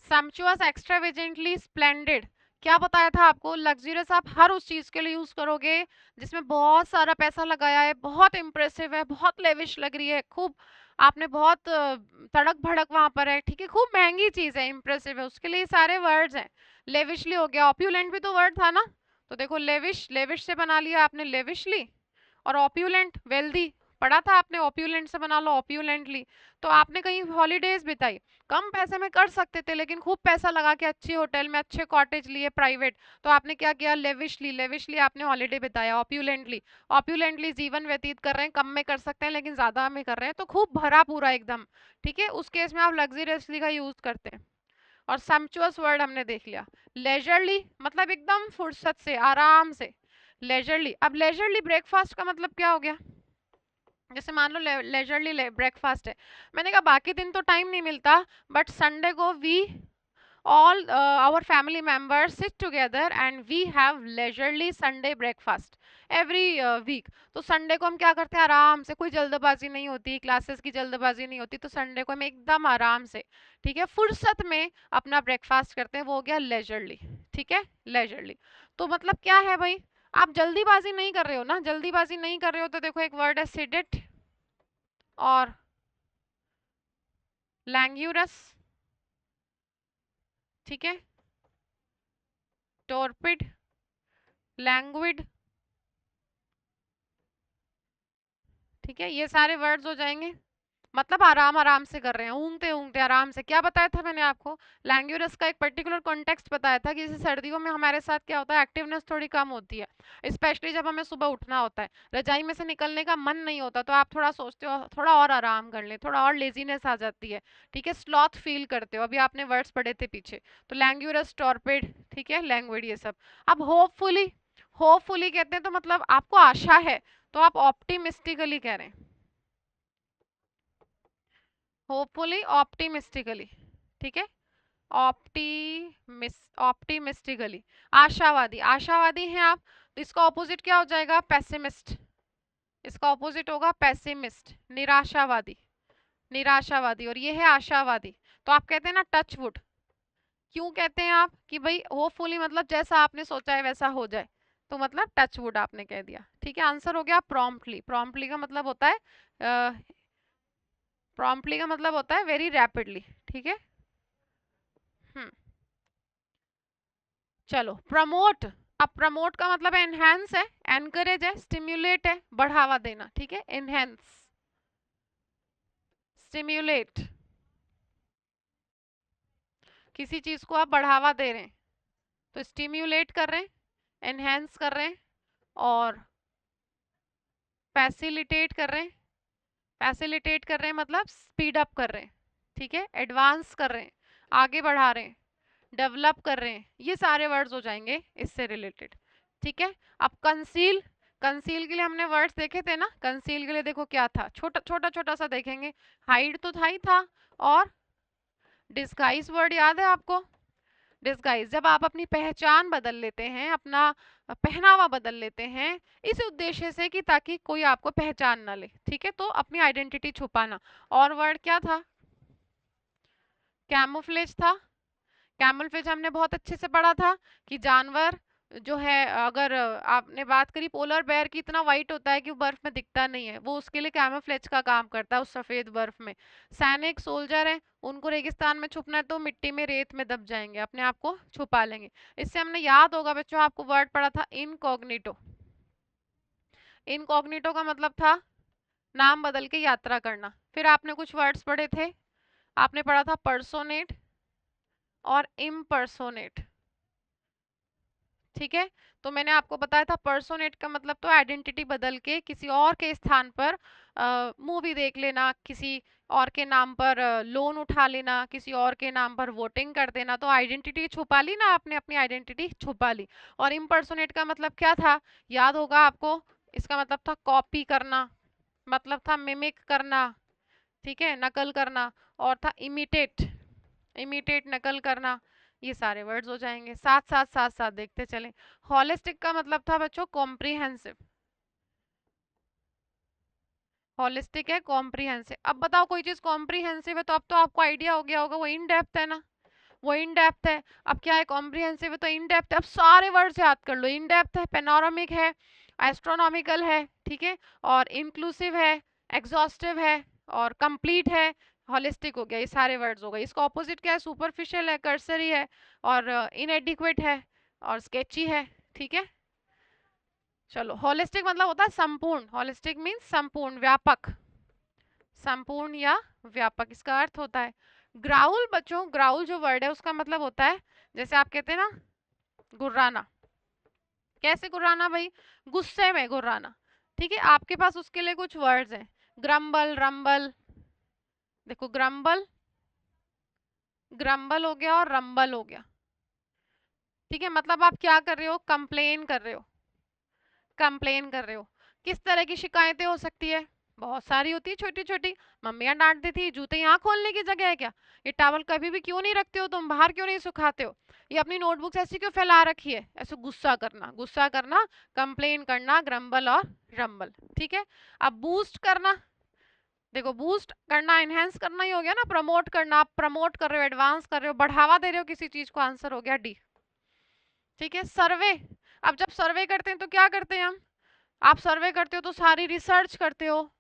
सम्पचुअस, एक्स्ट्रावेजेंटली, स्प्लेंडेड। क्या बताया था आपको? लग्जरियस आप हर उस चीज के लिए यूज करोगे जिसमें बहुत सारा पैसा लगाया है, बहुत इंप्रेसिव है, बहुत लेविश लग रही है, खूब आपने बहुत तड़क भड़क वहां पर है, ठीक है, खूब महंगी चीज है, इंप्रेसिव है, उसके लिए सारे वर्ड्स हैं। लेविशली हो गया, ऑप्यूलेंट भी तो वर्ड था ना, तो देखो लेविश, लेविश से बना लिया आपने लेविशली, और ऑप्यूलेंट, वेल्दी, पढ़ा था आपने, ऑप्यूलेंट से बना लो ऑप्यूलेंटली। तो आपने कहीं हॉलीडेज बिताई, कम पैसे में कर सकते थे लेकिन खूब पैसा लगा के अच्छे होटल में अच्छे कॉटेज लिए प्राइवेट, तो आपने क्या किया, लेविशली, लेविशली आपने हॉलीडे बिताया, ऑप्यूलेंटली। ऑप्यूलेंटली जीवन व्यतीत कर रहे हैं, कम में कर सकते हैं लेकिन ज्यादा में कर रहे हैं, तो खूब भरा पूरा एकदम, ठीक है, उस केस में आप लग्जरियसली का यूज करते हैं। और सम्पचुअस वर्ड हमने देख लिया। लेजरली मतलब एकदम फुर्सत से, आराम से, लेजरली। अब लेजरली ब्रेकफास्ट का मतलब क्या हो गया, जैसे मान लो लेजरली ब्रेकफास्ट है, मैंने कहा बाकी दिन तो टाइम नहीं मिलता, बट संडे को we all our family members sit together and we have leisurely Sunday breakfast every week। तो संडे को हम क्या करते हैं, आराम से, कोई जल्दबाजी नहीं होती, क्लासेस की जल्दबाजी नहीं होती, तो संडे को हम एकदम आराम से, ठीक है, फुर्सत में अपना ब्रेकफास्ट करते हैं, वो हो गया लेजरली, ठीक है, लेजरली। तो मतलब क्या है भाई, आप जल्दीबाजी नहीं कर रहे हो ना, जल्दीबाजी नहीं कर रहे हो, तो देखो एक वर्ड है सिडिट और लैंग्यूरस, ठीक है, टॉर्पिड, लैंग्विड, ठीक है, ये सारे वर्ड्स हो जाएंगे, मतलब आराम आराम से कर रहे हैं, ऊँगते ऊँगते आराम से। क्या बताया था मैंने आपको, लैंग्यूरस का एक पर्टिकुलर कॉन्टेक्स्ट बताया था कि जैसे सर्दियों में हमारे साथ क्या होता है, एक्टिवनेस थोड़ी कम होती है, स्पेशली जब हमें सुबह उठना होता है, रजाई में से निकलने का मन नहीं होता, तो आप थोड़ा सोचते हो थोड़ा और आराम कर लें, थोड़ा और लेजीनेस आ जाती है, ठीक है, स्लॉथ फील करते हो, अभी आपने वर्ड्स पढ़े थे पीछे, तो लैंग्यूरस, टॉर्पिड, ठीक है, लैंग्विड, ये सब। अब होपफुली, होपफुली कहते हैं तो मतलब आपको आशा है, तो आप ऑप्टिमिस्टिकली कह रहे हैं, होपफुली, ऑप्टिमिस्टिकली, ठीक है, ऑप्टिमिस्टिकली, आशावादी, आशावादी हैं आप, तो इसका ऑपोजिट क्या हो जाएगा, पेसिमिस्ट, इसका ऑपोजिट होगा पेसिमिस्ट, निराशावादी, निराशावादी, और ये है आशावादी। तो आप कहते हैं ना टच वुड, क्यों कहते हैं आप कि भाई होपफुली मतलब जैसा आपने सोचा है वैसा हो जाए, तो मतलब टच वुड आपने कह दिया, ठीक है, आंसर हो गया प्रॉम्प्टली। प्रॉम्प्टली का मतलब होता है प्रॉम्प्टली का मतलब होता है वेरी रैपिडली, ठीक है। हम्म, चलो प्रमोट। अब प्रमोट का मतलब एनहांस है, एनकरेज है, स्टिम्युलेट है, बढ़ावा देना, ठीक है, एनहांस, स्टिम्युलेट, किसी चीज को आप बढ़ावा दे रहे हैं, तो स्टिम्युलेट कर रहे हैं, एनहांस कर रहे हैं, और फैसिलिटेट कर रहे हैं, फैसिलिटेट कर रहे हैं मतलब स्पीड अप कर रहे हैं, ठीक है, एडवांस कर रहे हैं, आगे बढ़ा रहे हैं, डेवलप कर रहे हैं, ये सारे वर्ड्स हो जाएंगे इससे रिलेटेड, ठीक है। अब कंसील, कंसील के लिए हमने वर्ड्स देखे थे ना, कंसील के लिए देखो क्या था, छोटा छोटा छोटा सा देखेंगे, हाइड तो था ही था, और डिस्गाइज वर्ड याद है आपको, डिस्गाइज, जब आप अपनी पहचान बदल लेते हैं, अपना पहनावा बदल लेते हैं, इस उद्देश्य से कि ताकि कोई आपको पहचान ना ले, ठीक है, तो अपनी आइडेंटिटी छुपाना। और वर्ड क्या था, कैमोफ्लेज था। कैमोफ्लेज हमने बहुत अच्छे से पढ़ा था कि जानवर जो है, अगर आपने बात करी पोलर बेयर की, इतना वाइट होता है कि वो बर्फ में दिखता नहीं है, वो उसके लिए कैमोफ्लेज का काम करता है उस सफेद बर्फ में। सैनिक, सोल्जर है, उनको रेगिस्तान में छुपना है तो मिट्टी में, रेत में दब जाएंगे, अपने आप को छुपा लेंगे। इससे हमने याद होगा बच्चों, आपको वर्ड पढ़ा था इनकॉग्निटो। इनकॉग्निटो का मतलब था नाम बदल के यात्रा करना। फिर आपने कुछ वर्ड्स पढ़े थे, आपने पढ़ा था पर्सोनेट और इम्पर्सोनेट, ठीक है। तो मैंने आपको बताया था पर्सोनेट का मतलब तो आइडेंटिटी बदल के किसी और के स्थान पर मूवी देख लेना, किसी और के नाम पर लोन उठा लेना, किसी और के नाम पर वोटिंग कर देना, तो आइडेंटिटी छुपा ली ना आपने, अपनी आइडेंटिटी छुपा ली। और इम्पर्सोनेट का मतलब क्या था, याद होगा आपको, इसका मतलब था कॉपी करना, मतलब था मिमिक करना, ठीक है, नकल करना, और था इमिटेट, इमिटेट नकल करना। ये सारे वर्ड्स हो जाएंगे, साथ साथ साथ साथ देखते चलें। हॉलिस्टिक का मतलब था बच्चों कॉम्प्रिहेंसिव, हॉलिस्टिक है कॉम्प्रिहेंसिव। अब बताओ कोई चीज कॉम्प्रिहेंसिव है तो अब तो आपको आइडिया हो गया होगा वो इन डेप्थ है ना, वो इन डेप्थ है। अब क्या है, कॉम्प्रिहेंसिव है तो इन डेप्थ है, अब सारे वर्ड्स याद कर लो, इन डेप्थ है, पेनोरामिक है, एस्ट्रोनॉमिकल है, ठीक है, और इंक्लूसिव है, एग्जॉस्टिव है, और कंप्लीट है, हॉलिस्टिक हो गया, ये सारे वर्ड्स हो गए। इसका ऑपोजिट क्या है, सुपरफिशियल है, कर्सरी है, और इनएडिक्वेट है, और स्केची है, ठीक है। चलो, होलिस्टिक मतलब होता है संपूर्ण, होलिस्टिक मीन्स संपूर्ण, व्यापक, संपूर्ण या व्यापक इसका अर्थ होता है। ग्राउल बच्चों, ग्राउल जो वर्ड है उसका मतलब होता है, जैसे आप कहते हैं ना गुर्राना। कैसे गुर्राना भाई? गुस्से में गुर्राना। ठीक है, आपके पास उसके लिए कुछ वर्ड्स हैं, ग्रम्बल, रंबल। देखो, ग्रम्बल, ग्रम्बल हो गया और रंबल हो गया। ठीक है, मतलब आप क्या कर रहे हो? कंप्लेन कर रहे हो, कंप्लेन कर रहे हो। किस तरह की शिकायतें हो सकती है? बहुत सारी होती है, छोटी छोटी। मम्मियां डांटती थी, जूते यहाँ खोलने की जगह है क्या? ये टॉवल कभी भी क्यों नहीं रखते हो तुम, बाहर क्यों नहीं सुखाते हो? ये अपनी नोटबुक्स ऐसी क्यों फैला रखी है? ऐसे गुस्सा करना, गुस्सा करना, कंप्लेन करना, ग्रम्बल और रंबल। ठीक है, अब बूस्ट करना। देखो, बूस्ट करना एनहेंस करना ही हो गया ना, प्रमोट करना, आप प्रमोट कर रहे हो, एडवांस कर रहे हो, बढ़ावा दे रहे हो किसी चीज को, आंसर हो गया डी। ठीक है, सर्वे। अब जब सर्वे करते हैं तो क्या करते हैं हम? आप सर्वे करते हो तो सारी रिसर्च करते हो,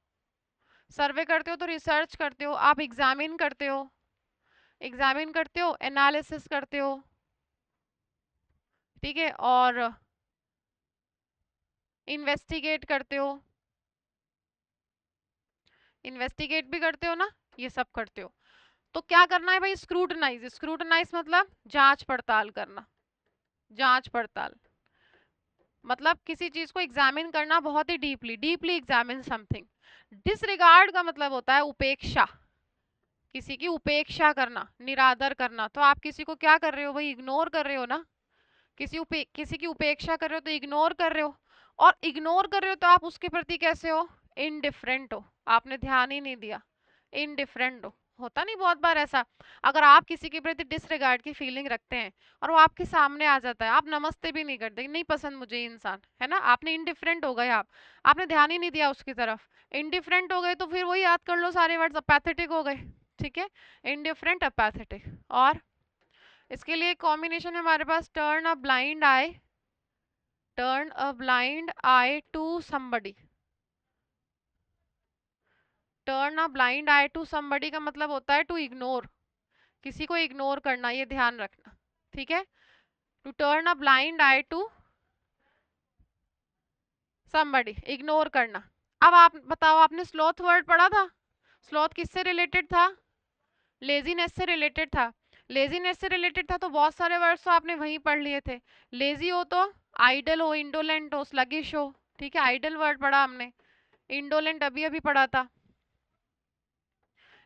सर्वे करते हो तो रिसर्च करते हो, आप एग्जामिन करते हो, एग्जामिन करते हो, एनालिसिस करते हो। ठीक है, और इन्वेस्टिगेट करते हो, इन्वेस्टिगेट भी करते हो ना, ये सब करते हो। तो क्या करना है भाई? स्क्रूटनाइज, स्क्रूटनाइज मतलब जांच पड़ताल करना, जांच पड़ताल मतलब किसी चीज को एग्जामिन करना बहुत ही deeply, deeply examine something. Disregard का मतलब होता है उपेक्षा, किसी की उपेक्षा करना, निरादर करना। तो आप किसी को क्या कर रहे हो भाई? इग्नोर कर रहे हो ना, किसी की उपेक्षा कर रहे हो तो इग्नोर कर रहे हो, और इग्नोर कर रहे हो तो आप उसके प्रति कैसे हो? इनडिफरेंट हो, आपने ध्यान ही नहीं दिया, इनडिफरेंट हो। होता नहीं बहुत बार ऐसा? अगर आप किसी के प्रति डिसरिगार्ड की फीलिंग रखते हैं और वो आपके सामने आ जाता है, आप नमस्ते भी नहीं करते, नहीं पसंद मुझे ये इंसान, है ना, आपने इनडिफरेंट हो गए, आप आपने ध्यान ही नहीं दिया उसकी तरफ, इनडिफरेंट हो गए, तो फिर वही याद कर लो सारे वर्ड्स, अपैथेटिक हो गए। ठीक है, इनडिफरेंट, अपैथेटिक। और इसके लिए कॉम्बिनेशन है हमारे पास, turn a blind eye, turn a blind eye to somebody. Turn a blind eye to somebody का मतलब होता है टू इग्नोर, किसी को इग्नोर करना, ये ध्यान रखना। ठीक है, to turn a blind eye to somebody, ignore करना। अब आप बताओ, आपने स्लॉथ वर्ड पढ़ा था, स्लॉथ किससे रिलेटेड था? लेजीनेस से रिलेटेड था। लेजीनेस से रिलेटेड था तो बहुत सारे वर्ड्स तो आपने वहीं पढ़ लिए थे। लेजी हो तो आइडल हो, इंडोलेंट हो, स्लगिश हो। ठीक है, आइडल वर्ड पढ़ा हमने, इंडोलेंट अभी अभी पढ़ा था,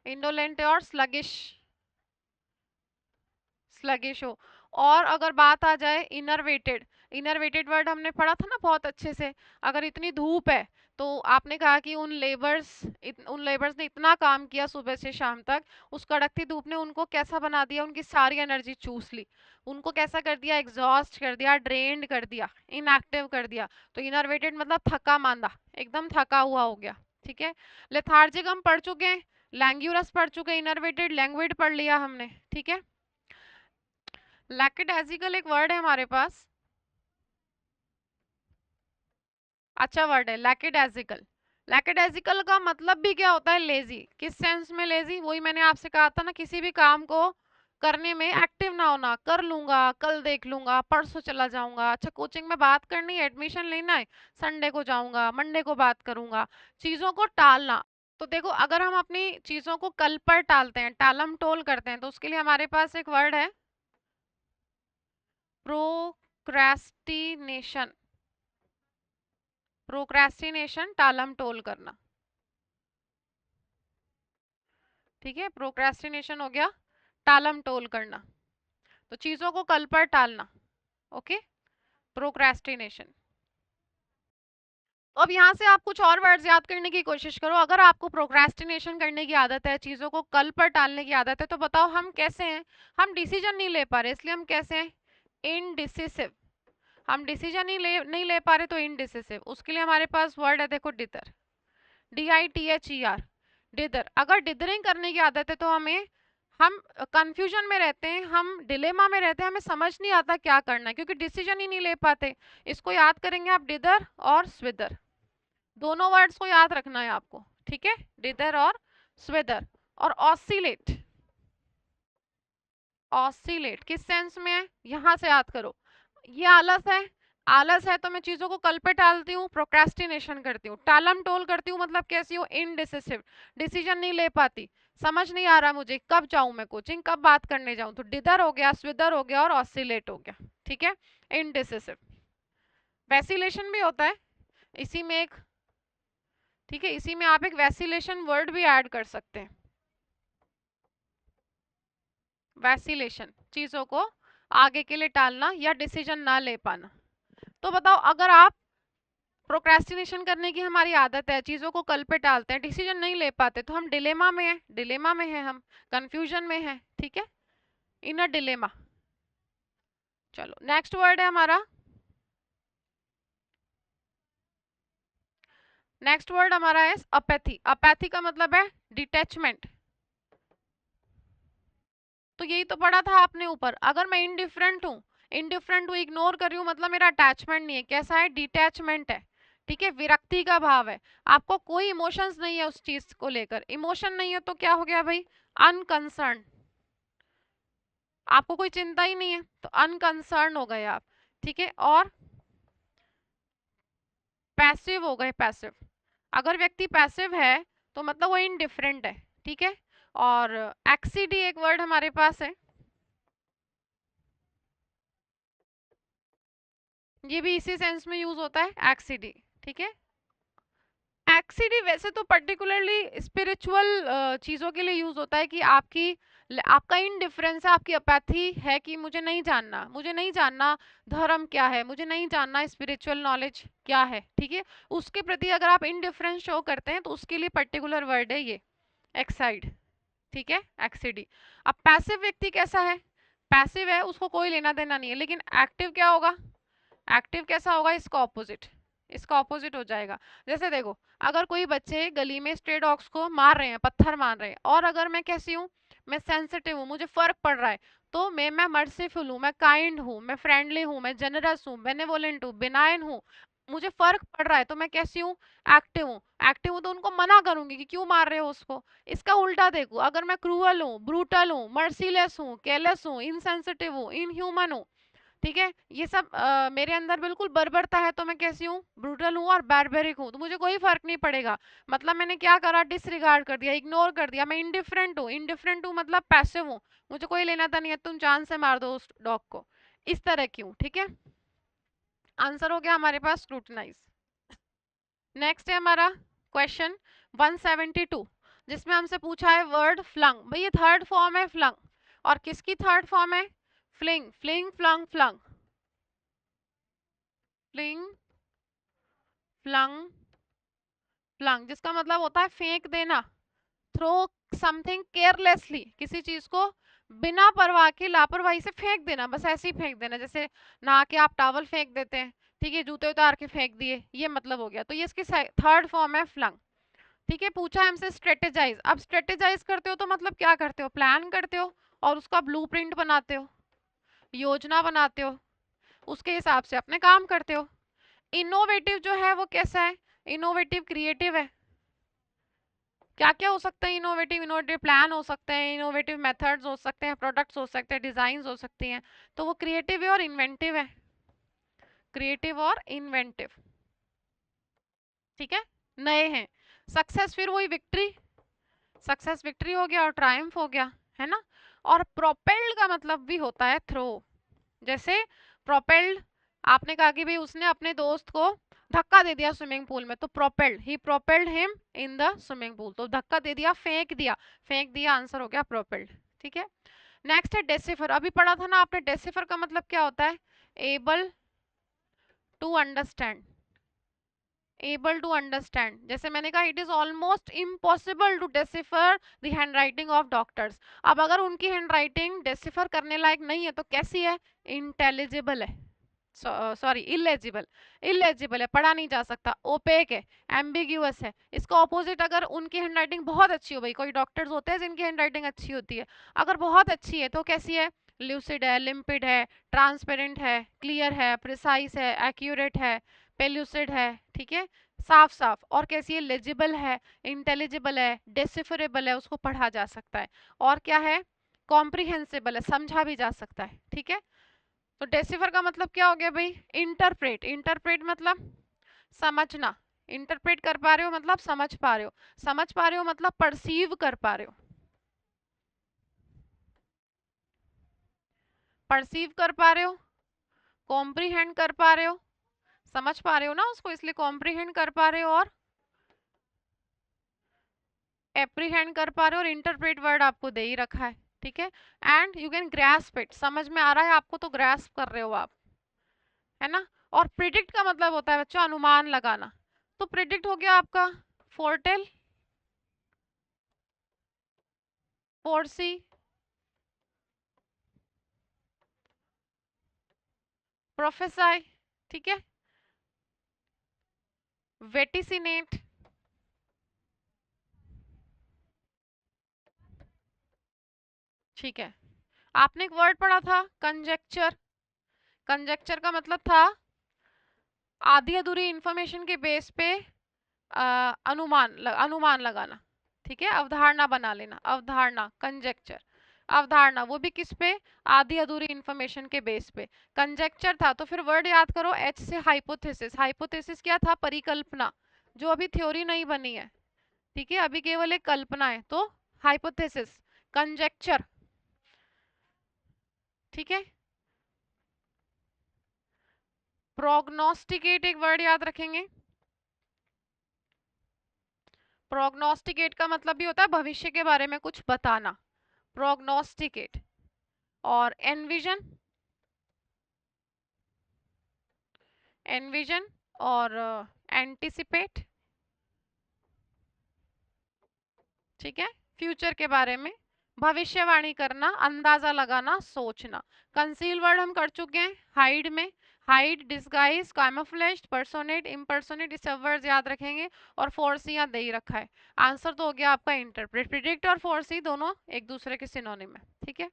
इंडोलेंट और स्लगिश, स्लगिश हो। और अगर बात आ जाए इनरवेटेड, इनरवेटेड वर्ड हमने पढ़ा था ना बहुत अच्छे से। अगर इतनी धूप है तो आपने कहा कि उन लेबर्स ने इतना काम किया सुबह से शाम तक, उस कड़कती धूप ने उनको कैसा बना दिया? उनकी सारी एनर्जी चूस ली, उनको कैसा कर दिया? एग्जॉस्ट कर दिया, ड्रेन्ड कर दिया, इनएक्टिव कर दिया। तो इनरवेटेड मतलब थका मांदा, एकदम थका हुआ हो गया। ठीक है, लेथार्जिक हम पढ़ चुके हैं, लैंग्यूरस पढ़ चुके हैं, इनरवेटेड लैंग्वेड पढ़ लिया हमने। ठीक है, लैक्टिडाजिकल एक वर्ड है हमारे पास, अच्छा वर्ड है लैक्टिडाजिकल। लैक्टिडाजिकल का मतलब भी क्या होता है? लेजी। किस सेंस में लेजी? वही मैंने आपसे कहा था ना, किसी भी काम को करने में एक्टिव ना होना, कर लूंगा, कल देख लूंगा, परसों चला जाऊंगा, अच्छा कोचिंग में बात करनी है, एडमिशन लेना है, संडे को जाऊंगा, मंडे को बात करूंगा, चीजों को टालना। तो देखो, अगर हम अपनी चीजों को कल पर टालते हैं, टालम टोल करते हैं, तो उसके लिए हमारे पास एक वर्ड है प्रोक्रेस्टिनेशन। प्रोक्रेस्टिनेशन, टालम टोल करना। ठीक है, प्रोक्रेस्टिनेशन हो गया टालम टोल करना, तो चीजों को कल पर टालना। Okay, procrastination. तो अब यहाँ से आप कुछ और वर्ड्स याद करने की कोशिश करो। अगर आपको प्रोक्रेस्टिनेशन करने की आदत है, चीजों को कल पर टालने की आदत है, तो बताओ हम कैसे हैं? हम डिसीजन नहीं ले पा रहे, इसलिए हम कैसे हैं? इनडिसिसिव। हम डिसीजन नहीं ले पा रहे तो इनडिसिसिव। उसके लिए हमारे पास वर्ड है, देखो, डिदर, DITHER, डिदर। अगर डिदरिंग करने की आदत है तो हम कंफ्यूजन में रहते हैं, हम डिलेमा में रहते हैं, हमें समझ नहीं आता क्या करना है, क्योंकि डिसीजन ही नहीं ले पाते। इसको याद करेंगे आप, डिदर और स्विदर, दोनों वर्ड्स को याद रखना है आपको। ठीक है, डिदर और स्विदर। और ऑसिलेट, ऑसिलेट किस सेंस में है? यहां से याद करो, ये आलस है, आलस है तो मैं चीजों को कल पे टालती हूँ, प्रोक्रेस्टिनेशन करती हूँ। टालम टोल करती हूँ मतलब कैसी हूँ, इनडिसिसिव, डिसीजन नहीं ले पाती, समझ नहीं आ रहा मुझे कब जाऊं मैं कोचिंग, कब बात करने जाऊं, तो डिदर हो गया, स्विदर हो गया और ऑसिलेट हो गया। ठीक है, इनडिसिसिव। वैसिलेशन भी होता है इसी में एक, ठीक है, इसी में आप एक वैसिलेशन वर्ड भी ऐड कर सकते हैं। वैसिलेशन, चीजों को आगे के लिए टालना या डिसीजन ना ले पाना। तो बताओ, अगर आप, प्रोक्रेस्टिनेशन करने की हमारी आदत है, चीजों को कल पे टालते हैं, डिसीजन नहीं ले पाते, तो हम डिलेमा में है, डिलेमा में है, हम कंफ्यूजन में है। ठीक है, इन अ डिलेमा। चलो नेक्स्ट वर्ड है हमारा, नेक्स्ट वर्ड हमारा है अपैथी। अपैथी का मतलब है डिटैचमेंट। तो यही तो पढ़ा था आपने ऊपर, अगर मैं इनडिफरेंट हूँ, इनडिफरेंट हूँ, इग्नोर कर रही हूँ, मतलब मेरा अटैचमेंट नहीं है, कैसा है, डिटैचमेंट है। ठीक है, विरक्ति का भाव है, आपको कोई इमोशंस नहीं है उस चीज को लेकर, इमोशन नहीं है तो क्या हो गया भाई, अनकंसर्न, आपको कोई चिंता ही नहीं है तो अनकंसर्न हो गए आप। ठीक है, और पैसिव हो गए, पैसिव, अगर व्यक्ति पैसिव है तो मतलब वो इनडिफरेंट है। ठीक है, और एक्सीडी एक वर्ड हमारे पास है, ये भी इसी सेंस में यूज होता है, एक्सीडी। ठीक है, एक्सीडी वैसे तो पर्टिकुलरली स्पिरिचुअल चीजों के लिए यूज होता है कि आपकी, आपका इनडिफरेंस है, आपकी अपैथी है कि मुझे नहीं जानना, मुझे नहीं जानना धर्म क्या है, मुझे नहीं जानना स्पिरिचुअल नॉलेज क्या है। ठीक है, उसके प्रति अगर आप इनडिफरेंस शो करते हैं तो उसके लिए पर्टिकुलर वर्ड है ये, एक्साइड। ठीक है, एक्सीडी। अब पैसिव व्यक्ति कैसा है, पैसिव है, उसको कोई लेना देना नहीं है, लेकिन एक्टिव क्या होगा, एक्टिव कैसा होगा, इसका ऑपोजिट, इसका ऑपोजिट हो जाएगा। जैसे देखो, अगर कोई बच्चे गली में स्ट्रे डॉग्स को मार रहे हैं, पत्थर मार रहे हैं, और अगर मैं कैसी हूँ, मैं सेंसिटिव हूँ, मुझे फर्क पड़ रहा है, तो मैं मर्सीफुल हूँ, मैं काइंड हूँ, मैं फ्रेंडली हूँ, मैं जनरस हूँ, बेनेवोलेंट हूँ, बिनाइन हूँ, मुझे फर्क पड़ रहा है, तो मैं कैसी हूँ, एक्टिव हूँ। एक्टिव हूँ तो उनको मना करूंगी कि क्यों मार रहे हो उसको। इसका उल्टा देखो, अगर मैं क्रूअल हूँ, ब्रूटल हूँ, मर्सीलेस हूँ, केयरलेस हूँ, इनसेंसिटिव हूँ, इनह्यूमन हूँ, ठीक है, ये सब मेरे अंदर बिल्कुल बर्बरता है, तो मैं कैसी हूँ, ब्रूटल हूँ और बारबेरिक हूँ, तो मुझे कोई फर्क नहीं पड़ेगा। मतलब मैंने क्या करा, डिसरिगार्ड कर दिया, इग्नोर कर दिया, मैं इंडिफरेंट हूँ, इंडिफरेंट हूँ मतलब पैसिव हूँ, मुझे कोई लेना था नहीं है, तुम जान से मार दो उस डॉग को, इस तरह की हूँ। ठीक है, आंसर हो गया हमारे पास स्क्रूटनाइज। नेक्स्ट है हमारा क्वेश्चन 172, जिसमें हमसे पूछा है वर्ड फ्लंग। भाई ये थर्ड फॉर्म है फ्लंग, और किसकी थर्ड फॉर्म है, fling, fling flung flung, fling flung flung, जिसका मतलब होता है फेंक देना, थ्रो समथिंग केयरलेसली, किसी चीज को बिना परवाह के लापरवाही से फेंक देना, बस ऐसे ही फेंक देना, जैसे नहा के आप टॉवल फेंक देते हैं, ठीक है, जूते उतार के फेंक दिए, ये मतलब हो गया, तो ये इसकी थर्ड फॉर्म है फ्लंग। ठीक है, पूछा है हमसे स्ट्रेटेजाइज। अब स्ट्रेटेजाइज करते हो तो मतलब क्या करते हो, प्लान करते हो और उसका ब्लूप्रिंट बनाते हो, योजना बनाते हो, उसके हिसाब से अपने काम करते हो। इनोवेटिव जो है वो कैसा है, इनोवेटिव क्रिएटिव है। क्या क्या हो सकता है इनोवेटिव, इनोवेटिव प्लान हो सकते हैं, इनोवेटिव मेथड्स हो सकते हैं, प्रोडक्ट्स हो सकते हैं, डिजाइन हो सकती हैं, तो वो क्रिएटिव है और इन्वेंटिव है, क्रिएटिव और इन्वेंटिव। ठीक है, नए हैं। सक्सेस फिर वही विक्ट्री, सक्सेस विक्ट्री हो गया और ट्रायम्फ हो गया, है ना। और प्रोपेल्ड का मतलब भी होता है थ्रो, जैसे प्रोपेल्ड, आपने कहा कि भाई उसने अपने दोस्त को धक्का दे दिया स्विमिंग पूल में, तो propelled, he propelled him in the swimming pool, तो धक्का दे दिया, फेंक दिया, फेंक दिया, आंसर हो गया प्रोपेल्ड। ठीक है, नेक्स्ट है डेसिफर। अभी पढ़ा था ना आपने, डेसिफर का मतलब क्या होता है, able to understand, able to understand, जैसे मैंने कहा it is almost impossible to decipher the handwriting of doctors. अब अगर उनकी हैंडराइटिंग डेसिफर करने लायक नहीं है तो कैसी है, इंटेलिजिबल है, सॉरी इलेजिबल, इलेजिबल है, पढ़ा नहीं जा सकता, ओपेक है, एम्बिग्यूअस है। इसका ऑपोजिट, अगर उनकी हैंडराइटिंग बहुत अच्छी हो, भाई कोई डॉक्टर्स होते हैं जिनकी हैंडराइटिंग अच्छी होती है, अगर बहुत अच्छी है तो कैसी है, ल्यूसिड है, लिम्पिड है, ट्रांसपेरेंट है, क्लियर है, प्रिसाइज है, एक्यूरेट है, पेल्यूसिड है, ठीक है, साफ साफ, और कैसी है, लेजिबल है, इंटेलिजिबल है, डेसिफरेबल है, उसको पढ़ा जा सकता है, और क्या है, कॉम्प्रिहेंसिबल है, समझा भी जा सकता है। ठीक है, तो डेसिफर का मतलब क्या हो गया भाई? इंटरप्रेट। इंटरप्रेट मतलब समझना। इंटरप्रेट कर पा रहे हो मतलब समझ पा रहे हो। समझ पा रहे हो मतलब परसीव कर पा रहे हो। परसीव कर पा रहे हो, कॉम्प्रीहेंड कर पा रहे हो, समझ पा रहे हो ना उसको, इसलिए कॉम्प्रीहेंड कर पा रहे हो और एप्रीहेंड कर पा रहे हो, और इंटरप्रेट वर्ड आपको दे ही रखा है। ठीक है। And you can grasp it, समझ में आ रहा है आपको तो ग्रास्प कर रहे हो आप, है ना। और प्रिडिक्ट का मतलब होता है बच्चों अनुमान लगाना। तो प्रिडिक्ट हो गया आपका फोरटेल, फोरसी, प्रोफेसाई, ठीक है, वेटिसिनेट, ठीक है। आपने एक वर्ड पढ़ा था कंजेक्चर। कंजेक्चर का मतलब था आधी अधूरी इंफॉर्मेशन के बेस पे अनुमान लगाना। ठीक है, अवधारणा बना लेना, अवधारणा, कंजेक्चर, अवधारणा, वो भी किस पे? आधी अधूरी इंफॉर्मेशन के बेस पे। कंजेक्चर था तो फिर वर्ड याद करो, एच से हाइपोथेसिस। हाइपोथेसिस क्या था? परिकल्पना, जो अभी थ्योरी नहीं बनी है। ठीक है, अभी केवल एक कल्पना है, तो हाइपोथेसिस, कंजेक्चर। ठीक है। प्रोग्नोस्टिकेट एक वर्ड याद रखेंगे। प्रोग्नोस्टिकेट का मतलब भी होता है भविष्य के बारे में कुछ बताना, प्रोग्नोस्टिकेट। और एनविजन, एनविजन और एंटिसिपेट। ठीक है, फ्यूचर के बारे में भविष्यवाणी करना, अंदाजा लगाना, सोचना। कंसील वर्ड हम कर चुके हैं हाइड में। हाइड, डिस्गाइज, कैमोफ्लेज, पर्सोनेट, इम्पर्सोनेट, ये सब वर्ड्स याद रखेंगे। और फोरसी यहाँ दे ही रखा है। आंसर तो हो गया आपका इंटरप्रेट। प्रिडिक्ट और फोरसी दोनों एक दूसरे के सिनोनिम है। ठीक है।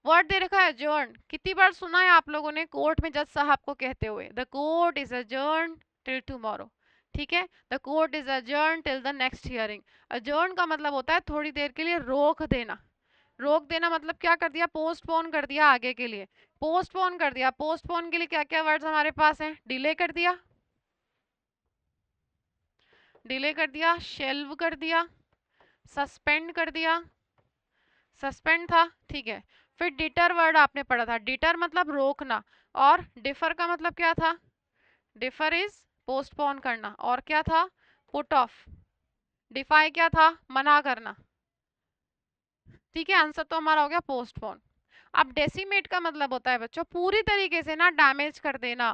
वर्ड दे रखा है अजर्न। कितनी बार सुना है आप लोगों ने कोर्ट में जज साहब को कहते हुए, the court is adjourn till tomorrow. ठीक है, the court is adjourn till the next hearing. Adjourn का मतलब होता है थोड़ी देर के लिए रोक देना। रोक देना मतलब क्या कर दिया? पोस्टपोन कर दिया आगे के लिए। पोस्टपोन कर दिया। पोस्टपोन के लिए क्या क्या वर्ड्स हमारे पास हैं? डिले कर दिया, डिले कर दिया, शेल्व कर दिया, सस्पेंड कर दिया, सस्पेंड था। ठीक है। फिर डिटर वर्ड आपने पढ़ा था। डिटर मतलब रोकना। और डिफर का मतलब क्या था? डिफर इज पोस्टपोन करना। और क्या था? Put off. डिफाई क्या था? मना करना। ठीक है, आंसर तो हमारा हो गया पोस्टपोन। अब डेसिमेट का मतलब होता है बच्चों पूरी तरीके से ना डैमेज कर देना,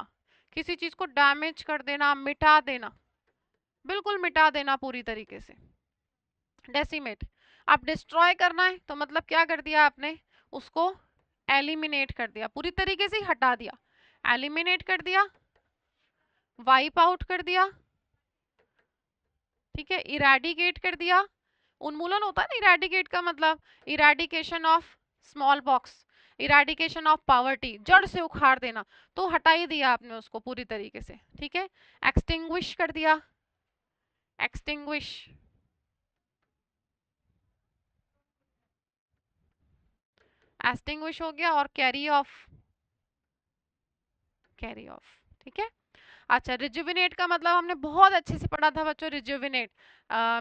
किसी चीज को डैमेज कर देना, मिटा देना, बिल्कुल मिटा देना पूरी तरीके से, डेसिमेट। अब डिस्ट्रॉय करना है तो मतलब क्या कर दिया आपने? उसको एलिमिनेट कर दिया, पूरी तरीके से ही हटा दिया। एलिमिनेट कर दिया, वाइप आउट कर दिया। ठीक है, इरेडिकेट कर दिया। उन्मूलन होता है ना इरेडिकेट का मतलब, eradication of small pox, eradication of poverty, जड़ से उखाड़ देना। तो हटा ही दिया आपने उसको पूरी तरीके से। ठीक है। एक्सटिंग्विश कर दिया, एक्सटिंग्विश। एक्सटिंग्विश हो गया। और कैरी ऑफ, कैरी ऑफ। ठीक है। अच्छा, रिजुविनेट का मतलब हमने बहुत अच्छे से पढ़ा था बच्चों, रिजुविनेट।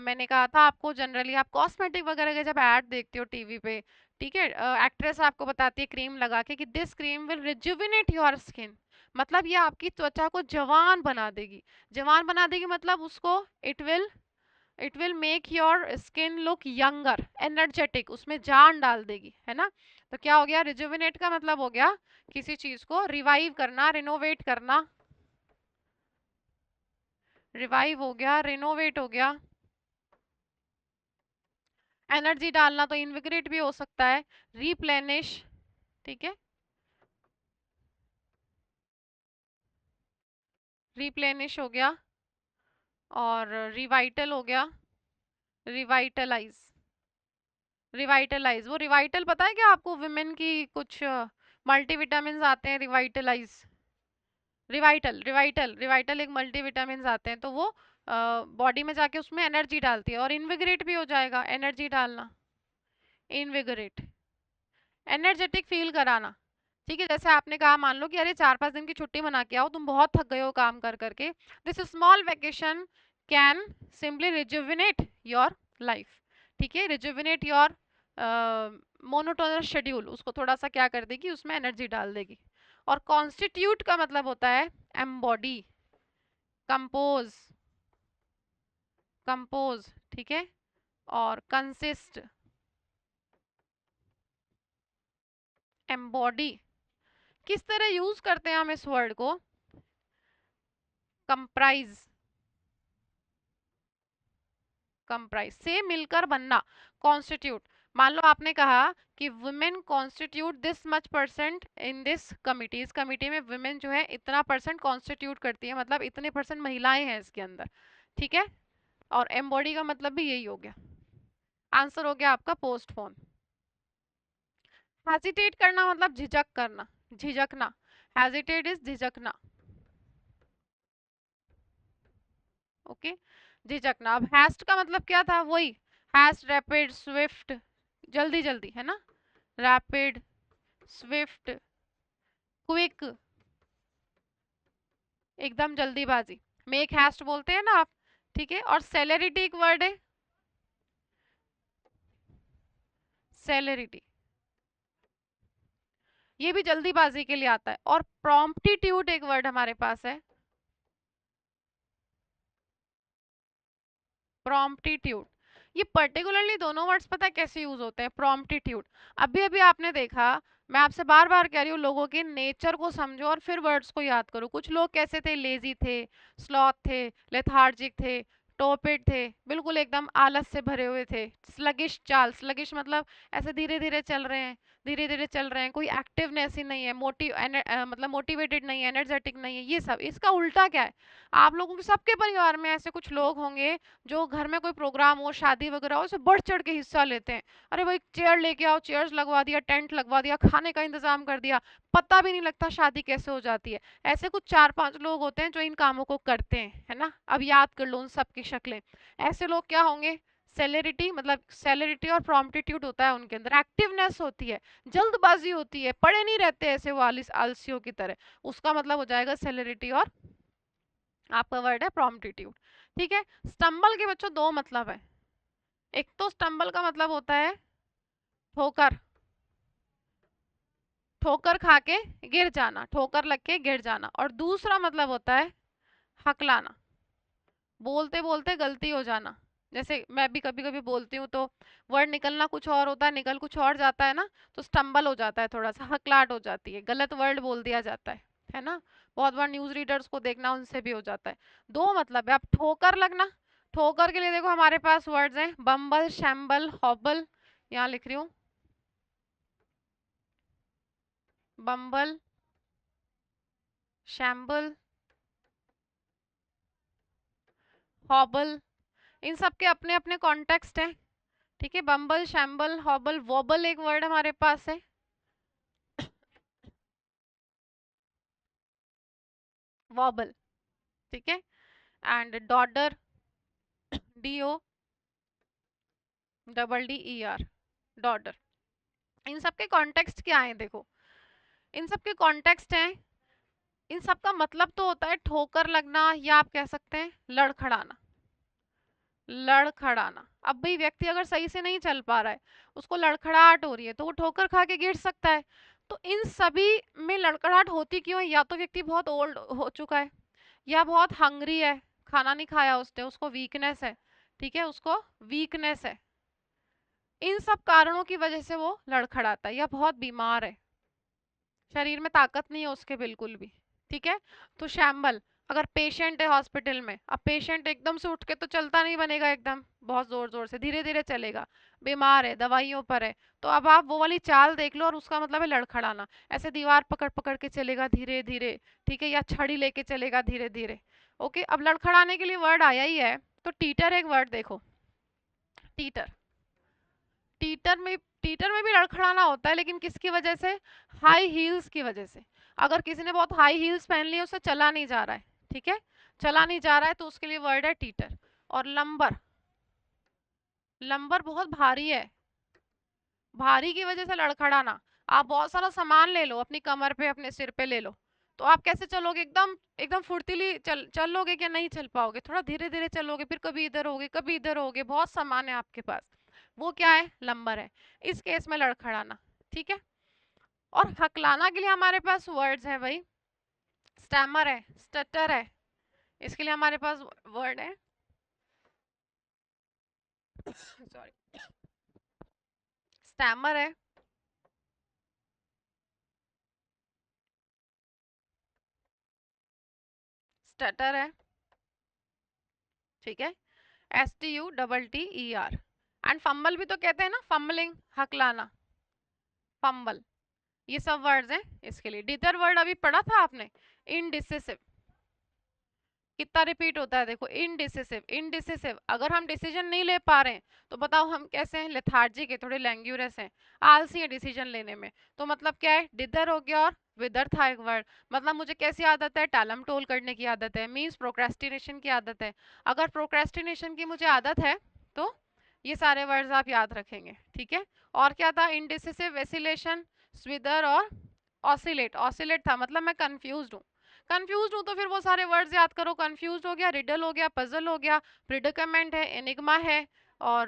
मैंने कहा था आपको, जनरली आप कॉस्मेटिक वगैरह के जब ऐड देखते हो टीवी पे, ठीक है, एक्ट्रेस आपको बताती है क्रीम लगा के कि this cream will rejuvenate your skin, मतलब ये आपकी त्वचा को जवान बना देगी। जवान बना देगी मतलब उसको it will make your skin look younger, energetic, उसमें जान डाल देगी, है ना। तो क्या हो गया? रिजुविनेट का मतलब हो गया किसी चीज को रिवाइव करना, रिनोवेट करना। रिवाइव हो गया, रिनोवेट हो गया। एनर्जी डालना तो इनविग्रेट भी हो सकता है, रिप्लेनिश। ठीक है, रिप्लेनिश हो गया। और रिवाइटल हो गया, रिवाइटलाइज। रिवाइटलाइज, वो रिवाइटल पता है क्या आपको? विमेन की कुछ मल्टीविटामिन आते हैं, रिवाइटलाइज, रिवाइटल, रिवाइटल, रिवाइटल एक मल्टीविटामिन आते हैं, तो वो बॉडी में जाके उसमें एनर्जी डालती है, और इनविगरेट भी हो जाएगा, एनर्जी डालना, इनविगरेट, एनर्जेटिक फील कराना। ठीक है, जैसे आपने कहा मान लो कि अरे 4-5 दिन की छुट्टी मना के आओ, तुम बहुत थक गए हो काम कर करके। This small vacation can simply rejuvenate your life. ठीक है, रिजुविनेट योर मोनोटोनस शेड्यूल, उसको थोड़ा सा क्या कर देगी, उसमें एनर्जी डाल देगी। और कॉन्स्टिट्यूट का मतलब होता है एम्बॉडी, कंपोज, कंपोज, ठीक है, और कंसिस्ट, एम्बॉडी। किस तरह यूज करते हैं हम इस वर्ड को, कंप्राइज, कंप्राइज से मिलकर बनना, कॉन्स्टिट्यूट। मान लो आपने कहा कि women constitute this much percent in this committee, इस कमिटी में वुमेन जो है इतना परसेंट कॉन्स्टिट्यूट करती है, मतलब इतने परसेंट महिलाएं हैं इसके अंदर। ठीक है, और एम्बॉडी का मतलब भी यही हो गया। आंसर हो गया आपका पोस्टपोन। हेजिटेट करना मतलब झिझक करना, झिझकना, हेजिटेट इज झिझकना। ओके, झिझकना। अब हैस्ट का मतलब क्या था, वही हैस्ट, रैपिड, स्विफ्ट, जल्दी जल्दी, है ना, रैपिड, स्विफ्ट, क्विक, एकदम जल्दीबाजी, मेक हैस्ट बोलते हैं ना आप। ठीक है, और सेलेरिटी एक वर्ड है, सेलेरिटी, ये भी जल्दीबाजी के लिए आता है। और प्रॉम्प्टिट्यूड एक वर्ड हमारे पास है, प्रॉम्प्टिट्यूड। ये पर्टिकुलरली दोनों वर्ड्स पता है कैसे यूज होते हैं, प्रॉम्प्टिट्यूड। अभी अभी आपने देखा, मैं आपसे बार बार कह रही हूँ, लोगों के नेचर को समझो और फिर वर्ड्स को याद करो। कुछ लोग कैसे थे, लेजी थे, स्लॉथ थे, लेथार्जिक थे, टोपिड थे, बिल्कुल एकदम आलस से भरे हुए थे, स्लगिश चाल, स्लगिश मतलब ऐसे धीरे धीरे चल रहे हैं, धीरे धीरे चल रहे हैं, कोई एक्टिवनेस ही नहीं है, मतलब मोटिवेटेड नहीं है, एनर्जेटिक नहीं है, ये सब। इसका उल्टा क्या है, आप लोगों के सबके परिवार में ऐसे कुछ लोग होंगे जो घर में कोई प्रोग्राम हो, शादी वगैरह हो, उसे बढ़ चढ़ के हिस्सा लेते हैं। अरे भाई चेयर लेके आओ, चेयर्स लगवा दिया, टेंट लगवा दिया, खाने का इंतजाम कर दिया, पता भी नहीं लगता शादी कैसे हो जाती है। ऐसे कुछ 4-5 लोग होते हैं जो इन कामों को करते हैं, है ना। अब याद कर लो उन सबकी शक्लें। ऐसे लोग क्या होंगे, सेलेरिटी, मतलब सेलेरिटी और प्रॉम्प्टिट्यूड होता है उनके अंदर, एक्टिवनेस होती है, जल्दबाजी होती है, पड़े नहीं रहते ऐसे वो आलसियों की तरह। उसका मतलब हो जाएगा सेलेरिटी, और आपका वर्ड है प्रॉम्प्टिट्यूड। ठीक है, स्टम्बल के बच्चों दो मतलब है। एक तो स्टम्बल का मतलब होता है ठोकर, ठोकर खा के गिर जाना, ठोकर लग के गिर जाना। और दूसरा मतलब होता है हकलाना, बोलते बोलते गलती हो जाना। जैसे मैं भी कभी कभी बोलती हूँ तो वर्ड निकलना कुछ और होता है, निकल कुछ और जाता है ना, तो स्टम्बल हो जाता है, थोड़ा सा हकलाहट हो जाती है, गलत वर्ड बोल दिया जाता है ना। बहुत बार न्यूज रीडर्स को देखना, उनसे भी हो जाता है। दो मतलब है। अब ठोकर लगना, ठोकर के लिए देखो हमारे पास वर्ड्स हैं, बम्बल, शैम्बल, हॉबल। यहाँ लिख रही हूँ, बम्बल, शैम्बल, हॉबल। इन सब के अपने अपने कॉन्टेक्स्ट हैं। ठीक है, बम्बल, शैम्बल, हॉबल, वॉबल एक वर्ड हमारे पास है, वॉबल। ठीक है, एंड डॉडर, DO डबल DER, डॉडर। इन सब के कॉन्टेक्स्ट क्या है देखो, इन सब के कॉन्टेक्स्ट हैं, इन सब का मतलब तो होता है ठोकर लगना, या आप कह सकते हैं लड़खड़ाना, लड़खड़ाना। अब भाई व्यक्ति अगर सही से नहीं चल पा रहा है, उसको लड़खड़ाहट हो रही है, तो वो ठोकर खा के गिर सकता है। तो इन सभी में लड़खड़ाहट होती क्यों है, या तो व्यक्ति बहुत ओल्ड हो चुका है, या बहुत हंग्री है, खाना नहीं खाया उसने, उसको वीकनेस है। ठीक है, उसको वीकनेस है। इन सब कारणों की वजह से वो लड़खड़ाता है, या बहुत बीमार है, शरीर में ताकत नहीं है उसके बिल्कुल भी। ठीक है, तो शैम्बल, अगर पेशेंट है हॉस्पिटल में, अब पेशेंट एकदम से उठ के तो चलता नहीं बनेगा, एकदम बहुत जोर जोर से, धीरे धीरे चलेगा, बीमार है, दवाइयों पर है, तो अब आप वो वाली चाल देख लो, और उसका मतलब है लड़खड़ाना, ऐसे दीवार पकड़ पकड़ के चलेगा धीरे धीरे। ठीक है, या छड़ी लेके चलेगा धीरे धीरे। ओके, अब लड़खड़ाने के लिए वर्ड आया ही है, तो टीटर एक वर्ड देखो, टीटर। टीटर में भी लड़खड़ाना होता है, लेकिन किसकी वजह से, हाई हील्स की वजह से। अगर किसी ने बहुत हाई हील्स पहन ली, उससे चला नहीं जा रहा है, ठीक है, चला नहीं जा रहा है, तो उसके लिए वर्ड है टीटर। और लंबर, लंबर बहुत भारी है, भारी की वजह से लड़खड़ाना। आप बहुत सारा सामान ले लो, अपनी कमर पे अपने सिर पे ले लो, तो आप कैसे चलोगे? एकदम एकदम फुर्तीली चलोगे क्या? नहीं चल पाओगे, थोड़ा धीरे धीरे चलोगे, फिर कभी इधर होगे कभी इधर होगे, बहुत सामान है आपके पास, वो क्या है? लंबर है। इस केस में लड़खड़ाना। ठीक है। और हकलाना के लिए हमारे पास वर्ड्स है भाई, स्टैमर है, स्टटर है, इसके लिए हमारे पास वर्ड है सॉरी, स्टैमर है, स्टटर है, ठीक है, STUTTER। एंड फंबल भी तो कहते हैं ना, फंबलिंग, हकलाना, फंबल, ये सब वर्ड्स हैं इसके लिए। डिटर वर्ड अभी पढ़ा था आपने, इनडिसिसिव, कितना रिपीट होता है देखो, इनडिसिसिव, इनडिसिसिव, अगर हम डिसीजन नहीं ले पा रहे हैं तो बताओ हम कैसे हैं? लेथार्जिक है, थोड़े लैंग्यूरस हैं, आलसी है डिसीजन लेने में। तो मतलब क्या है? डिदर हो गया, और विदर था एक वर्ड, मतलब मुझे कैसी आदत है? टालम टोल करने की आदत है, मीन्स प्रोक्रेस्टिनेशन की आदत है। अगर प्रोक्रेस्टिनेशन की मुझे आदत है तो ये सारे वर्ड्स आप याद रखेंगे। ठीक है। और क्या था? इनडिसिसिव, वेसिलेशन, स्विदर और ऑसिलेट। ऑसिलेट था मतलब मैं कंफ्यूज हूँ, कंफ्यूज हूं तो फिर वो सारे वर्ड्स याद करो। कंफ्यूज हो गया, रिडल हो गया, पजल हो गया, प्रिडिकमेंट है, एनिग्मा है, और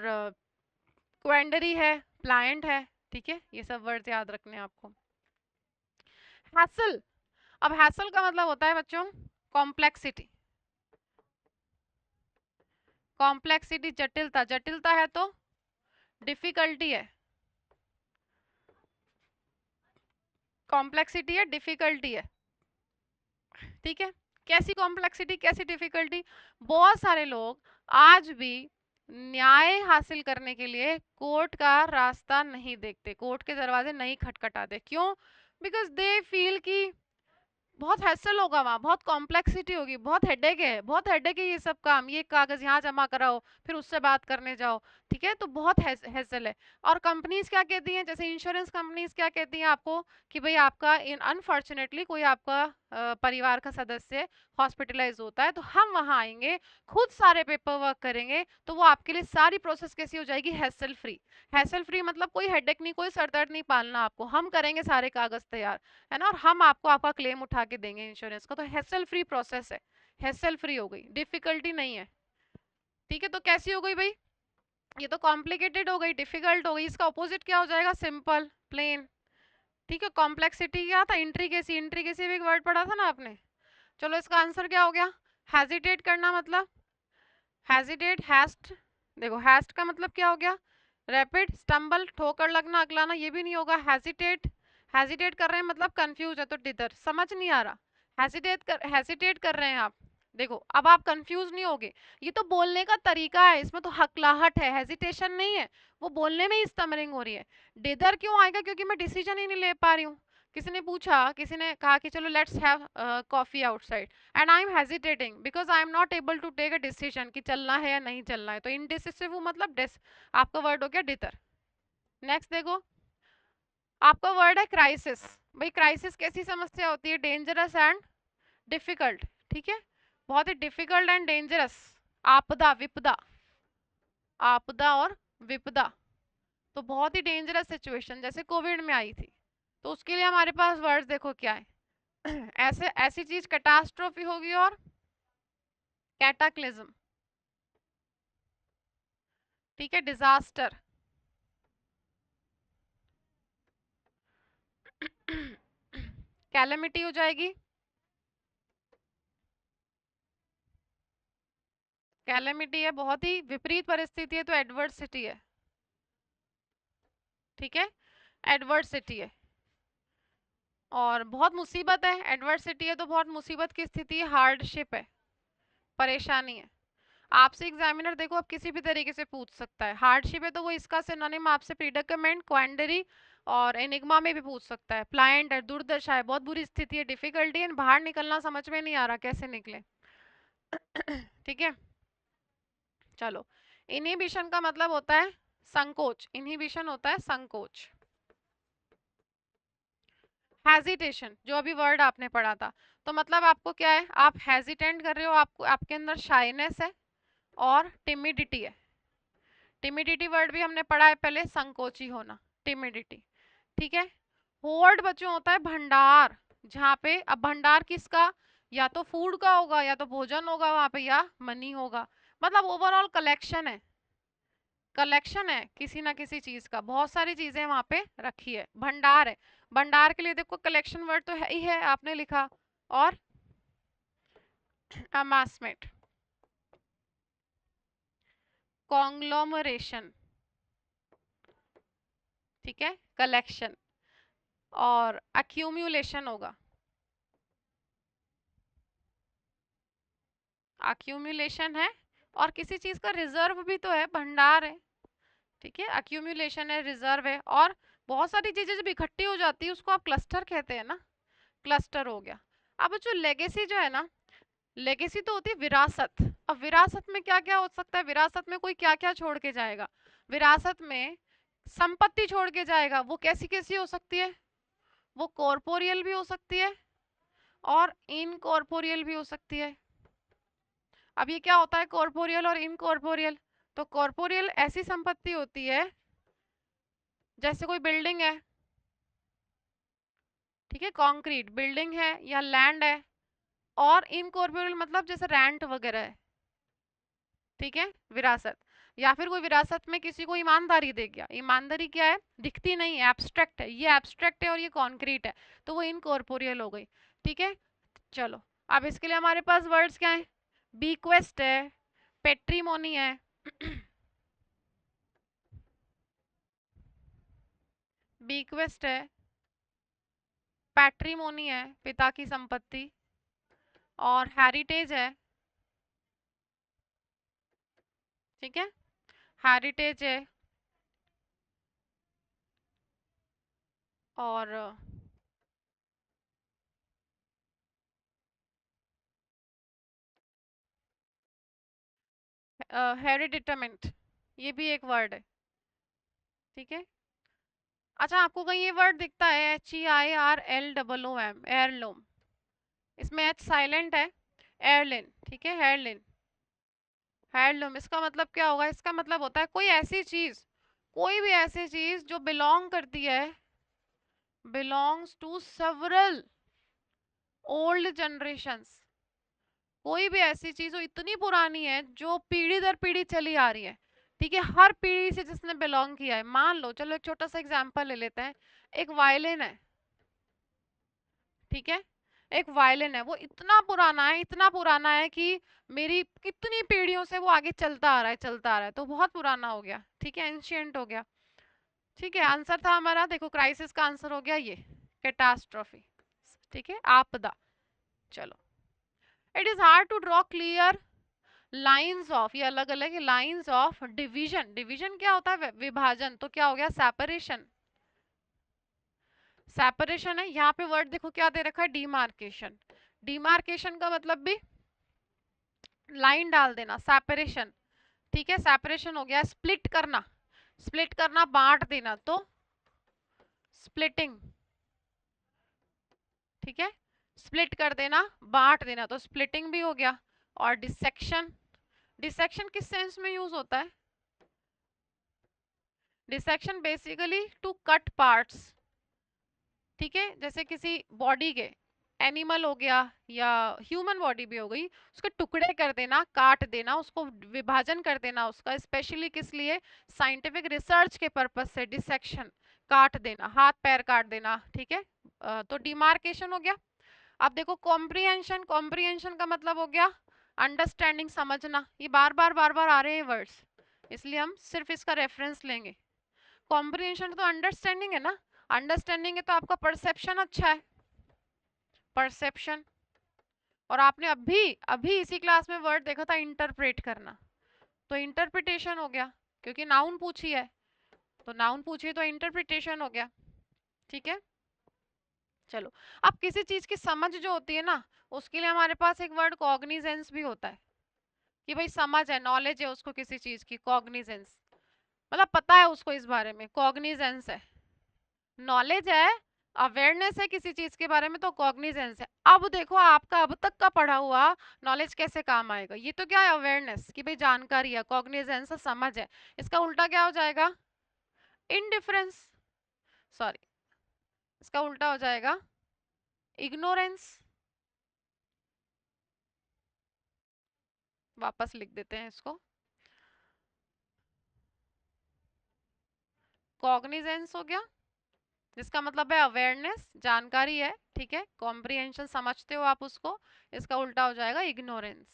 क्वेंडरी है, प्लायंट है। ठीक है, ये सब वर्ड्स याद रखने हैं आपको। हैसल, अब हैसल का मतलब होता है बच्चों कॉम्प्लेक्सिटी, कॉम्प्लेक्सिटी जटिलता, जटिलता है तो डिफिकल्टी है, कॉम्प्लेक्सिटी है, डिफिकल्टी है। ठीक है। कैसी कॉम्प्लेक्सिटी, कैसी डिफिकल्टी? बहुत सारे लोग आज भी न्याय हासिल करने के लिए कोर्ट का रास्ता नहीं देखते, कोर्ट के दरवाजे नहीं खटखटाते। क्यों? बिकॉज दे फील कि बहुत हैसल होगा, वहाँ बहुत कॉम्प्लेक्सिटी होगी, बहुत हेडेक है, बहुत हेडेक है ये सब काम, ये कागज यहाँ जमा कराओ, फिर उससे बात करने जाओ। ठीक है, तो बहुत हैसल है। और कंपनीज क्या कहती हैं, जैसे इंश्योरेंस कंपनीज क्या कहती हैं आपको कि भाई आपका इन अनफॉर्चुनेटली कोई आपका परिवार का सदस्य हॉस्पिटलाइज होता है, तो हम वहाँ आएंगे, खुद सारे पेपर वर्क करेंगे, तो वो आपके लिए सारी प्रोसेस कैसी हो जाएगी? Hassle free. हैसल फ्री मतलब कोई हेडेक नहीं, कोई सरदर्द नहीं पालना आपको, हम करेंगे सारे कागज तैयार, है ना, और हम आपको आपका क्लेम उठा के देंगे इंश्योरेंस का। तो हेसल फ्री प्रोसेस है, हेसल फ्री हो गई, डिफिकल्टी नहीं है। ठीक है, तो कैसी हो गई भाई? ये तो कॉम्प्लिकेटेड हो गई, डिफिकल्ट हो गई। इसका ऑपोजिट क्या हो जाएगा? Simple, plain. ठीक है। कॉम्प्लेक्सिटी क्या था? इंट्रिकेसी, इंट्रिकेसी भी एक वर्ड पढ़ा था ना आपने। चलो इसका आंसर क्या हो गया? हेजिटेट करना, मतलब हेजिटेट, हैस्ट, देखो हैस्ट का मतलब क्या हो गया? रैपिड, स्टम्बल, ठोकर लगना, अगलाना, ये भी नहीं होगा। हेजिटेट, हेजिटेट कर रहे हैं मतलब कंफ्यूज है, तो डिदर, समझ नहीं आ रहा, हेजिटेट कर रहे हैं आप। देखो अब आप कंफ्यूज नहीं होगे, ये तो बोलने का तरीका है, इसमें तो हकलाहट है, हेजिटेशन नहीं है, वो बोलने में ही स्टमरिंग हो रही है। डिदर क्यों आएगा? क्योंकि मैं डिसीजन ही नहीं ले पा रही हूँ। किसी ने पूछा, किसी ने कहा कि चलो let's have coffee outside, and I am hesitating because I am not able to take a decision कि चलना है या नहीं चलना है, तो इनडिसिसिव हूँ मतलब आपका वर्ड हो गया डिटर। नेक्स्ट देखो, आपका वर्ड है क्राइसिस। भाई क्राइसिस कैसी समस्या होती है? Dangerous and difficult. ठीक है, बहुत ही डिफिकल्ट एंड डेंजरस। आपदा, विपदा, आपदा और विपदा, तो बहुत ही डेंजरस सिचुएशन, जैसे कोविड में आई थी, तो उसके लिए हमारे पास वर्ड्स देखो क्या है। ऐसे ऐसी चीज कैटास्ट्रोफी होगी और कैटाक्लिज्म। ठीक है, डिजास्टर, कैलेमिटी हो जाएगी, कैलेमिटी है, बहुत ही विपरीत परिस्थिति है तो एडवर्सिटी है। ठीक है, एडवर्सिटी है, और बहुत मुसीबत है, एडवर्सिटी है तो बहुत मुसीबत की स्थिति है, हार्डशिप है, परेशानी है। आपसे एग्जामिनर देखो अब किसी भी तरीके से पूछ सकता है, हार्डशिप है तो वो इसका सिनोनिम आपसे प्रीडिकमेंट, क्वांडरी और एनिग्मा में भी पूछ सकता है। प्लायंट है, दुर्दशा है, बहुत बुरी स्थिति है, डिफिकल्टी है, बाहर निकलना समझ में नहीं आ रहा कैसे निकले। ठीक है, चलो, इनहिबिशन का मतलब होता है संकोच, इनहिबिशन होता है संकोच। हेजिटेशन, जो अभी वर्ड आपने पढ़ा था, तो मतलब आपको क्या है? आप हेजिटेंट कर रहे हो, आपको आपके अंदर शाइनेस है और टिमिडिटी है। टिमिडिटी वर्ड भी हमने पढ़ा है पहले, संकोची होना, टिमिडिटी। ठीक है, होर्ड बच्चों होता है भंडार, जहाँ पे अब भंडार किसका, या तो फूड का होगा या तो भोजन होगा वहां पे, या मनी होगा। मतलब ओवरऑल कलेक्शन है किसी ना किसी चीज का, बहुत सारी चीजें वहां पे रखी है, भंडार है। भंडार के लिए देखो कलेक्शन वर्ड तो है ही है, आपने लिखा। और अमासमेंट, कॉन्ग्लोमरेशन, ठीक है, कलेक्शन। और अक्यूमुलेशन होगा, अक्यूमुलेशन है। और किसी चीज का रिजर्व भी तो है, भंडार है, ठीक है, अक्यूमुलेशन है, रिजर्व है। और बहुत सारी चीजें जब इकट्ठी हो जाती है उसको आप क्लस्टर कहते हैं ना, क्लस्टर हो गया। अब जो लेगेसी जो है ना, लेगेसी तो होती है विरासत। अब विरासत में क्या क्या हो सकता है, विरासत में कोई क्या क्या छोड़ के जाएगा, विरासत में संपत्ति छोड़ के जाएगा, वो कैसी कैसी हो सकती है, वो कॉर्पोरियल भी हो सकती है और इनकॉर्पोरियल भी हो सकती है। अब ये क्या होता है कॉर्पोरियल और इनकॉर्पोरियल, तो कॉर्पोरियल ऐसी संपत्ति होती है जैसे कोई बिल्डिंग है, ठीक है, कंक्रीट बिल्डिंग है या लैंड है। और इनकॉर्पोरियल मतलब जैसे रेंट वगैरह है, ठीक है, विरासत। या फिर कोई विरासत में किसी को ईमानदारी दे गया, ईमानदारी क्या है, दिखती नहीं है, एब्स्ट्रैक्ट है, ये एब्स्ट्रैक्ट है और ये कॉन्क्रीट है, तो वो इनकॉर्पोरियल हो गई, ठीक है। चलो, अब इसके लिए हमारे पास वर्ड्स क्या है, बीक्वेस्ट है, पेट्रीमोनी है, बीक्वेस्ट है, पैट्रीमोनी है, पिता की संपत्ति, और हेरिटेज है, ठीक है, हेरिटेज है। और हेरिडिटमेंट, ये भी एक वर्ड है, ठीक है। अच्छा, आपको कहीं ये वर्ड दिखता है HEIRLOOM, एयरलूम, इसमें एच साइलेंट है, एयरलिन, ठीक है, हेयरलिन, हेयरलूम, इसका मतलब क्या होगा, इसका मतलब होता है कोई ऐसी चीज, कोई भी ऐसी चीज जो बिलोंग करती है, belongs to several old generations, कोई भी ऐसी चीज जो इतनी पुरानी है जो पीढ़ी दर पीढ़ी चली आ रही है, ठीक है, हर पीढ़ी से जिसने बिलोंग किया है। मान लो, चलो एक छोटा सा एग्जांपल ले लेते हैं, एक वायलिन है, ठीक है, एक वायलिन है, वो इतना पुराना है, इतना पुराना है कि मेरी कितनी पीढ़ियों से वो आगे चलता आ रहा है, चलता आ रहा है, तो बहुत पुराना हो गया, ठीक है, एंशियंट हो गया, ठीक है। आंसर था हमारा, देखो क्राइसिस का आंसर हो गया ये, कैटास्ट्रॉफी, ठीक है, आपदा। चलो, it is hard to draw clear lines of, ये अलग अलग है, लाइंस ऑफ डिवीजन, डिवीजन क्या होता है, विभाजन, तो क्या हो गया, सेपरेशन, सेपरेशन है। यहाँ पे वर्ड देखो क्या दे रखा है, डिमार्केशन, डिमार्केशन का मतलब भी लाइन डाल देना, सेपरेशन, ठीक है, सेपरेशन हो गया। स्प्लिट करना, स्प्लिट करना, बांट देना, तो स्प्लिटिंग, ठीक है, स्प्लिट कर देना, बांट देना, तो स्प्लिटिंग भी हो गया। और डिसेक्शन, डिसेक्शन किस सेंस में यूज होता है, dissection basically to cut parts, ठीक है, जैसे किसी बॉडी के, एनिमल हो गया या ह्यूमन बॉडी भी हो गई, उसके टुकड़े कर देना, काट देना, उसको विभाजन कर देना उसका, स्पेशली किस लिए, साइंटिफिक रिसर्च के पर्पज से, डिसेक्शन, काट देना, हाथ पैर काट देना, ठीक है। तो डिमार्केशन हो गया। अब देखो कॉम्प्रिहेंशन, कॉम्प्रिहेंशन का मतलब हो गया अंडरस्टैंडिंग, समझना, ये बार बार आ रहे हैं वर्ड्स, इसलिए हम सिर्फ इसका रेफरेंस लेंगे। कॉम्प्रिहेंशन तो अंडरस्टैंडिंग है ना, अंडरस्टैंडिंग है तो आपका परसेप्शन अच्छा है, परसेप्शन। और आपने अभी अभी इसी क्लास में वर्ड देखा था इंटरप्रेट करना, तो इंटरप्रिटेशन हो गया, क्योंकि नाउन पूछी है, तो नाउन पूछी तो इंटरप्रिटेशन हो गया, ठीक है। चलो, अब किसी चीज की समझ जो होती है ना, उसके लिए हमारे पास एक वर्ड कॉग्निजेंस भी होता है, कि भाई समझ है, नॉलेज है उसको किसी चीज की, कॉग्निजेंस मतलब पता है उसको इस बारे में, कॉग्निजेंस है, नॉलेज है, अवेयरनेस है किसी चीज के बारे में, तो कॉग्निजेंस है। अब देखो आपका अब तक का पढ़ा हुआ नॉलेज कैसे काम आएगा, ये तो क्या है, अवेयरनेस, कि भाई जानकारी है, कॉग्निजेंस है, समझ है, इसका उल्टा क्या हो जाएगा, इनडिफरेंस, सॉरी, इसका उल्टा हो जाएगा इग्नोरेंस। वापस लिख देते हैं इसको। कॉग्निजेंस हो गया, जिसका मतलब है अवेयरनेस, जानकारी है, ठीक है, कॉम्प्रिहेंशन समझते हो आप उसको। इसका उल्टा हो जाएगा इग्नोरेंस।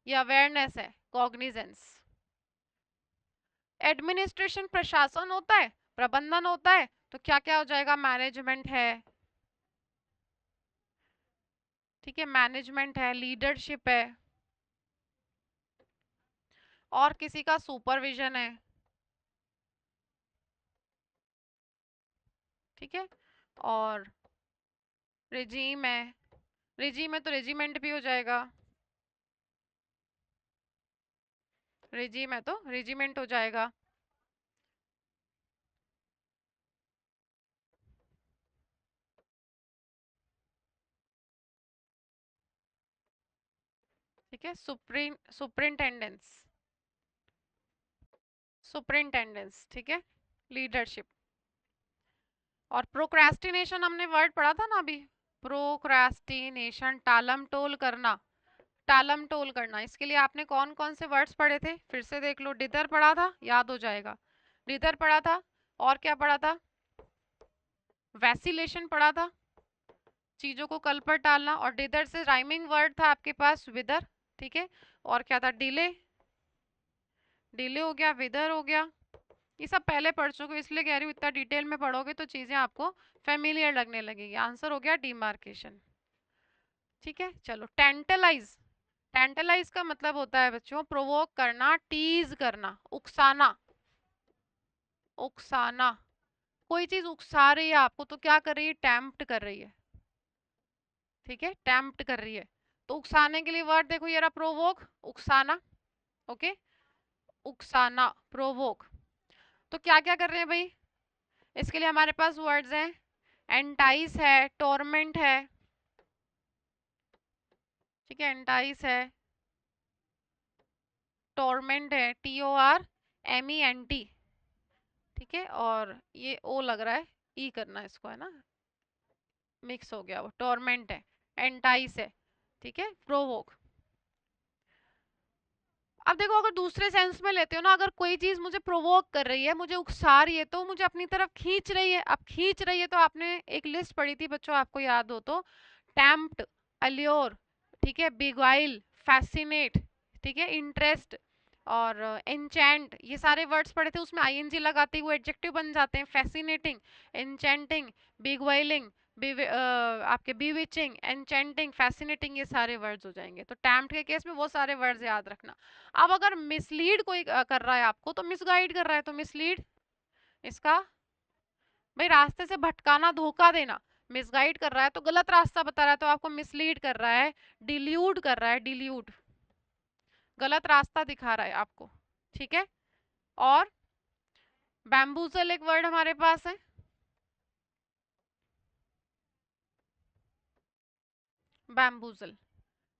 ये अवेयरनेस है, कॉग्निजेंस। एडमिनिस्ट्रेशन प्रशासन होता है, प्रबंधन होता है, तो क्या क्या हो जाएगा, मैनेजमेंट है, ठीक है, मैनेजमेंट है, लीडरशिप है, और किसी का सुपरविजन है, ठीक है, और रेजीम है, रेजीम है तो रेजिमेंट भी हो जाएगा, रेजीम है तो रेजिमेंट हो जाएगा, ठीक है, सुपरिंटेंडेंस, सुपरिंटेंडेंस, ठीक है, लीडरशिप। और प्रोक्रेस्टिनेशन हमने वर्ड पढ़ा था ना अभी, प्रोक्रेस्टिनेशन, टालम टोल करना, टालम टोल करना। इसके लिए आपने कौन कौन से वर्ड्स पढ़े थे, फिर से देख लो। डिदर पढ़ा था, याद हो जाएगा, डिदर पढ़ा था, और क्या पढ़ा था, वैसिलेशन पढ़ा था, चीजों को कल पर टालना, और डिदर से राइमिंग वर्ड था आपके पास विदर, ठीक है, और क्या था, डिले, डिले हो गया, विदर हो गया। ये सब पहले पढ़ चुके हो, इसलिए कह रही हूँ, इतना डिटेल में पढ़ोगे तो चीजें आपको फेमिलियर लगने लगेगी। आंसर हो गया डिमार्केशन, ठीक है। चलो, टेंटलाइज, टेंटलाइज का मतलब होता है बच्चों प्रोवोक करना, टीज करना, उकसाना, उकसाना। कोई चीज उकसा रही है आपको तो क्या कर रही है, टेम्प्ट कर रही है, ठीक है, टेम्प्ट कर रही है। तो उकसाने के लिए वर्ड देखो, ये रहा प्रोवोक, उकसाना, ओके, उकसाना, प्रोवोक। तो क्या क्या कर रहे हैं भाई, इसके लिए हमारे पास वर्ड्स हैं, एंटाइस है, टोरमेंट है, ठीक है, एंटाइस है, टोरमेंट है, TORMENT, ठीक है, और ये ओ लग रहा है, ई करना है इसको, है ना, मिक्स हो गया, वो टोरमेंट है, एंटाइस है, ठीक है, प्रोवोक। अब देखो, अगर दूसरे सेंस में लेते हो ना, अगर कोई चीज मुझे प्रोवोक कर रही है, मुझे उकसा रही है, तो मुझे अपनी तरफ खींच रही है। अब खींच रही है तो आपने एक लिस्ट पढ़ी थी बच्चों, आपको याद हो तो, टेम्प्ट, अल्योर, ठीक है, बिगवाइल, फैसिनेट, ठीक है, इंटरेस्ट, और एंचेंट, ये सारे वर्ड्स पढ़े थे, उसमें आईएनजी लगाते हुए एडजेक्टिव बन जाते हैं, फैसिनेटिंग, एंचेंटिंग, बिगवाइलिंग, आपके बीविचिंग, एंचेंटिंग, फैसिनेटिंग, ये सारे वर्ड्स हो जाएंगे। तो टैम्प्ट के केस में वो सारे वर्ड्स याद रखना। अब अगर मिसलीड कोई कर रहा है आपको, तो मिसगाइड कर रहा है, तो मिसलीड, इसका भाई रास्ते से भटकाना, धोखा देना। मिसगाइड कर रहा है तो गलत रास्ता बता रहा है, तो आपको मिसलीड कर रहा है, डिल्यूड कर रहा है, डिल्यूड, गलत रास्ता दिखा रहा है आपको, ठीक है। और बैम्बूजल एक वर्ड हमारे पास है, बैम्बूजल,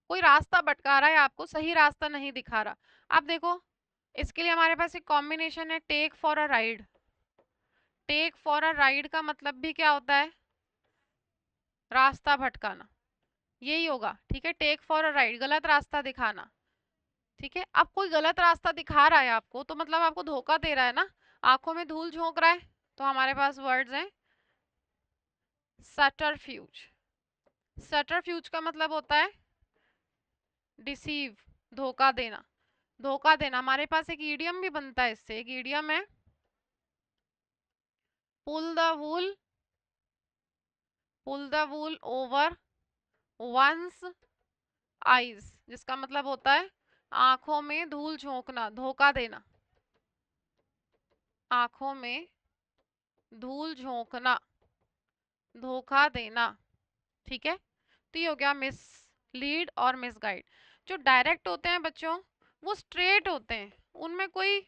कोई रास्ता भटका रहा है आपको, सही रास्ता नहीं दिखा रहा। अब देखो, इसके लिए हमारे पास एक कॉम्बिनेशन है, take for a ride. Take for a ride का मतलब भी क्या होता है, रास्ता भटकाना, यही होगा, ठीक है, टेक फॉर अ राइड, गलत रास्ता दिखाना, ठीक है। अब कोई गलत रास्ता दिखा रहा है आपको, तो मतलब आपको धोखा दे रहा है ना, आंखों में धूल झोंक रहा है, तो हमारे पास वर्ड्स हैं, सटरफ्यूज। सटरफ्यूज का मतलब होता है डिसीव, धोखा देना, धोखा देना। हमारे पास एक ईडियम भी बनता है इससे, एक ईडियम है, pull the wool, pull the wool over one's eyes, जिसका मतलब होता है आंखों में धूल झोंकना, धोखा देना, आंखों में धूल झोंकना, धोखा देना, ठीक है। तो ये हो गया मिस लीड और मिस गाइड। जो डायरेक्ट होते हैं बच्चों, वो स्ट्रेट होते हैं, उनमें कोई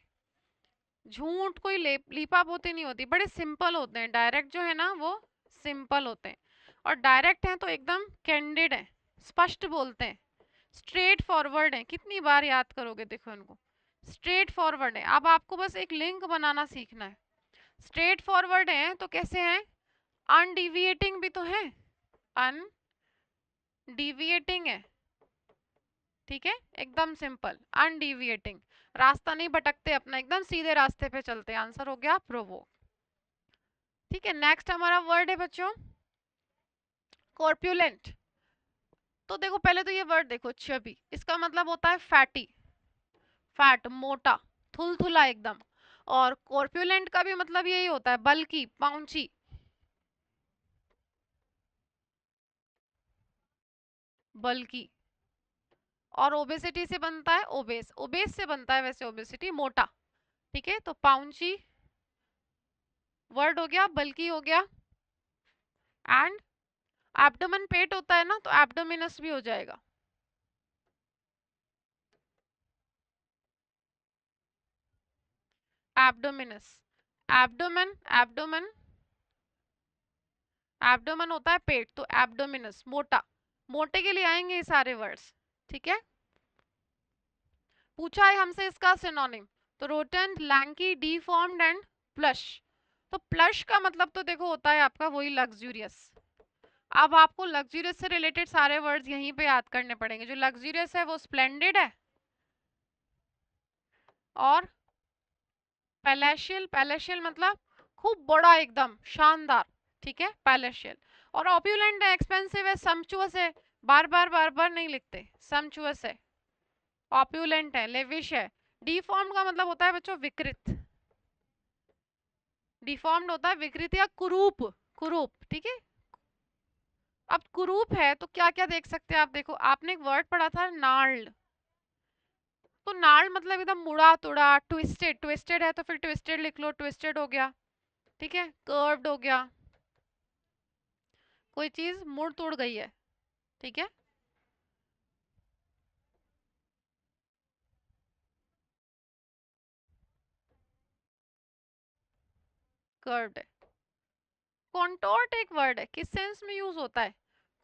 झूठ, कोई लीपा पोती नहीं होती, बड़े सिंपल होते हैं। डायरेक्ट जो है ना वो सिंपल होते हैं, और डायरेक्ट हैं तो एकदम कैंडिड है, स्पष्ट बोलते हैं, स्ट्रेट फॉरवर्ड है। कितनी बार याद करोगे, देखो इनको, स्ट्रेट फॉरवर्ड है। अब आपको बस एक लिंक बनाना सीखना है। स्ट्रेट फॉरवर्ड है तो कैसे हैं, अनडिविएटिंग भी तो है, अनडिविएटिंग है, ठीक है, एकदम सिंपल, अनडिविएटिंग, रास्ता नहीं भटकते अपना, एकदम सीधे रास्ते पे चलते। आंसर हो गया प्रोवोक। ठीक है, नेक्स्ट हमारा वर्ड है बच्चों कॉर्प्यूलेंट। तो देखो पहले तो ये वर्ड देखो चबी, इसका मतलब होता है फैटी, फैट, मोटा, थुलथुला एकदम। और कॉर्प्यूलेंट का भी मतलब यही होता है, बल्कि, पाउंची, बल्कि। और ओबेसिटी से बनता है ओबेस, ओबेस से बनता है वैसे ओबेसिटी, मोटा। ठीक है, तो पाउंची वर्ड हो गया, बल्कि हो गया, एंड एब्डोमेन पेट होता है ना, तो एब्डोमिनस भी हो जाएगा। एब्डोमिनस, एब्डोमेन, एब्डोमेन, एब्डोमेन होता है पेट, तो एब्डोमिनस, मोटा, मोटे के लिए आएंगे ये सारे वर्ड्स। ठीक है, पूछा है हमसे इसका सिनोनिम, तो रोटेंट, लैंकी, डीफॉर्म्ड एंड प्लश। तो प्लश का मतलब तो देखो होता है आपका वही लग्जूरियस। अब आपको लग्जूरियस से रिलेटेड सारे वर्ड्स यहीं पे याद करने पड़ेंगे। जो लग्जूरियस है वो स्प्लेंडेड है, और पैलेशियल, पैलेशियल मतलब खूब बड़ा एकदम शानदार। ठीक है, पैलेशियल। और ऑप्यूलेंट है, एक्सपेंसिव है, सम्पचुअस है, बार बार नहीं लिखते, सम्पचुअस है, ऑप्यूलेंट है, लेविश है। डिफॉर्म्ड का मतलब होता है बच्चों विकृत, डिफॉर्म्ड होता है विकृत या कुरूप, कुरूप। ठीक है, अब कुरूप है तो क्या क्या देख सकते हैं आप, देखो आपने एक वर्ड पढ़ा था नार्ड, तो नार्ड मतलब एकदम मुड़ा तुड़ा, ट्विस्टेड, ट्विस्टेड है तो फिर ट्विस्टेड लिख लो, ट्विस्टेड हो गया। ठीक है, कर्व्ड हो गया, कोई चीज मुड़ तुड़ गई है। ठीक है, कर्व्ड है। कॉन्टोर्ट एक वर्ड है, किस सेंस में यूज होता है?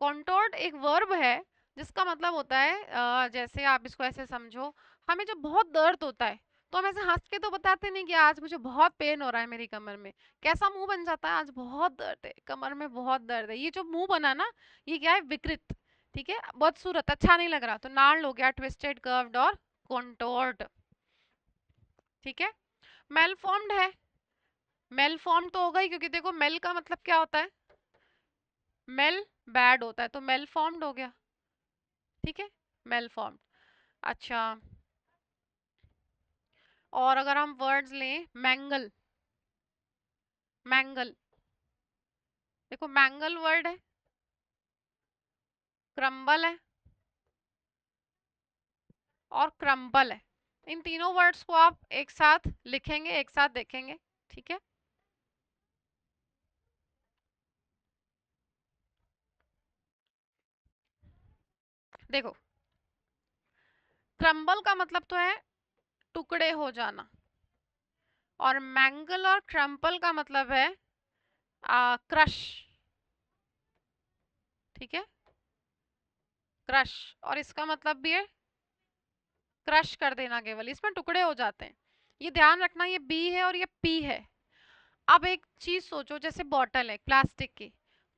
कॉन्टोर्ट एक वर्ब है जिसका मतलब होता है जैसे आप इसको ऐसे समझो, हमें जब बहुत दर्द होता है तो हम ऐसे हंस के तो बताते नहीं कि आज मुझे बहुत पेन हो रहा है मेरी कमर में। कैसा मुंह बन जाता है, आज बहुत दर्द है, कमर में बहुत दर्द है। ये जो मुंह बना ना, ये क्या है, विकृत। ठीक है, बदसूरत, अच्छा नहीं लग रहा, तो नाल हो गया, ट्विस्टेड, कर्व्ड और कॉन्टोर्ड। ठीक है, मेलफॉर्म्ड है, मेल फॉर्म तो होगा ही, क्योंकि देखो मेल का मतलब क्या होता है, मेल बैड होता है, तो मेल फॉर्म्ड हो गया। ठीक है, मेल फॉर्म्ड। अच्छा, और अगर हम वर्ड्स लें, मैंगल, मैंगल, देखो मैंगल वर्ड है, क्रम्बल है और क्रम्बल है। इन तीनों वर्ड्स को आप एक साथ लिखेंगे, एक साथ देखेंगे। ठीक है, देखो क्रम्बल का मतलब तो है टुकड़े हो जाना, और मैंगल और क्रम्पल का मतलब है क्रश। ठीक है, क्रश, और इसका मतलब भी है क्रश कर देना, केवल इसमें टुकड़े हो जाते हैं। ये ध्यान रखना, ये बी है और ये पी है। अब एक चीज सोचो, जैसे बॉटल है प्लास्टिक की,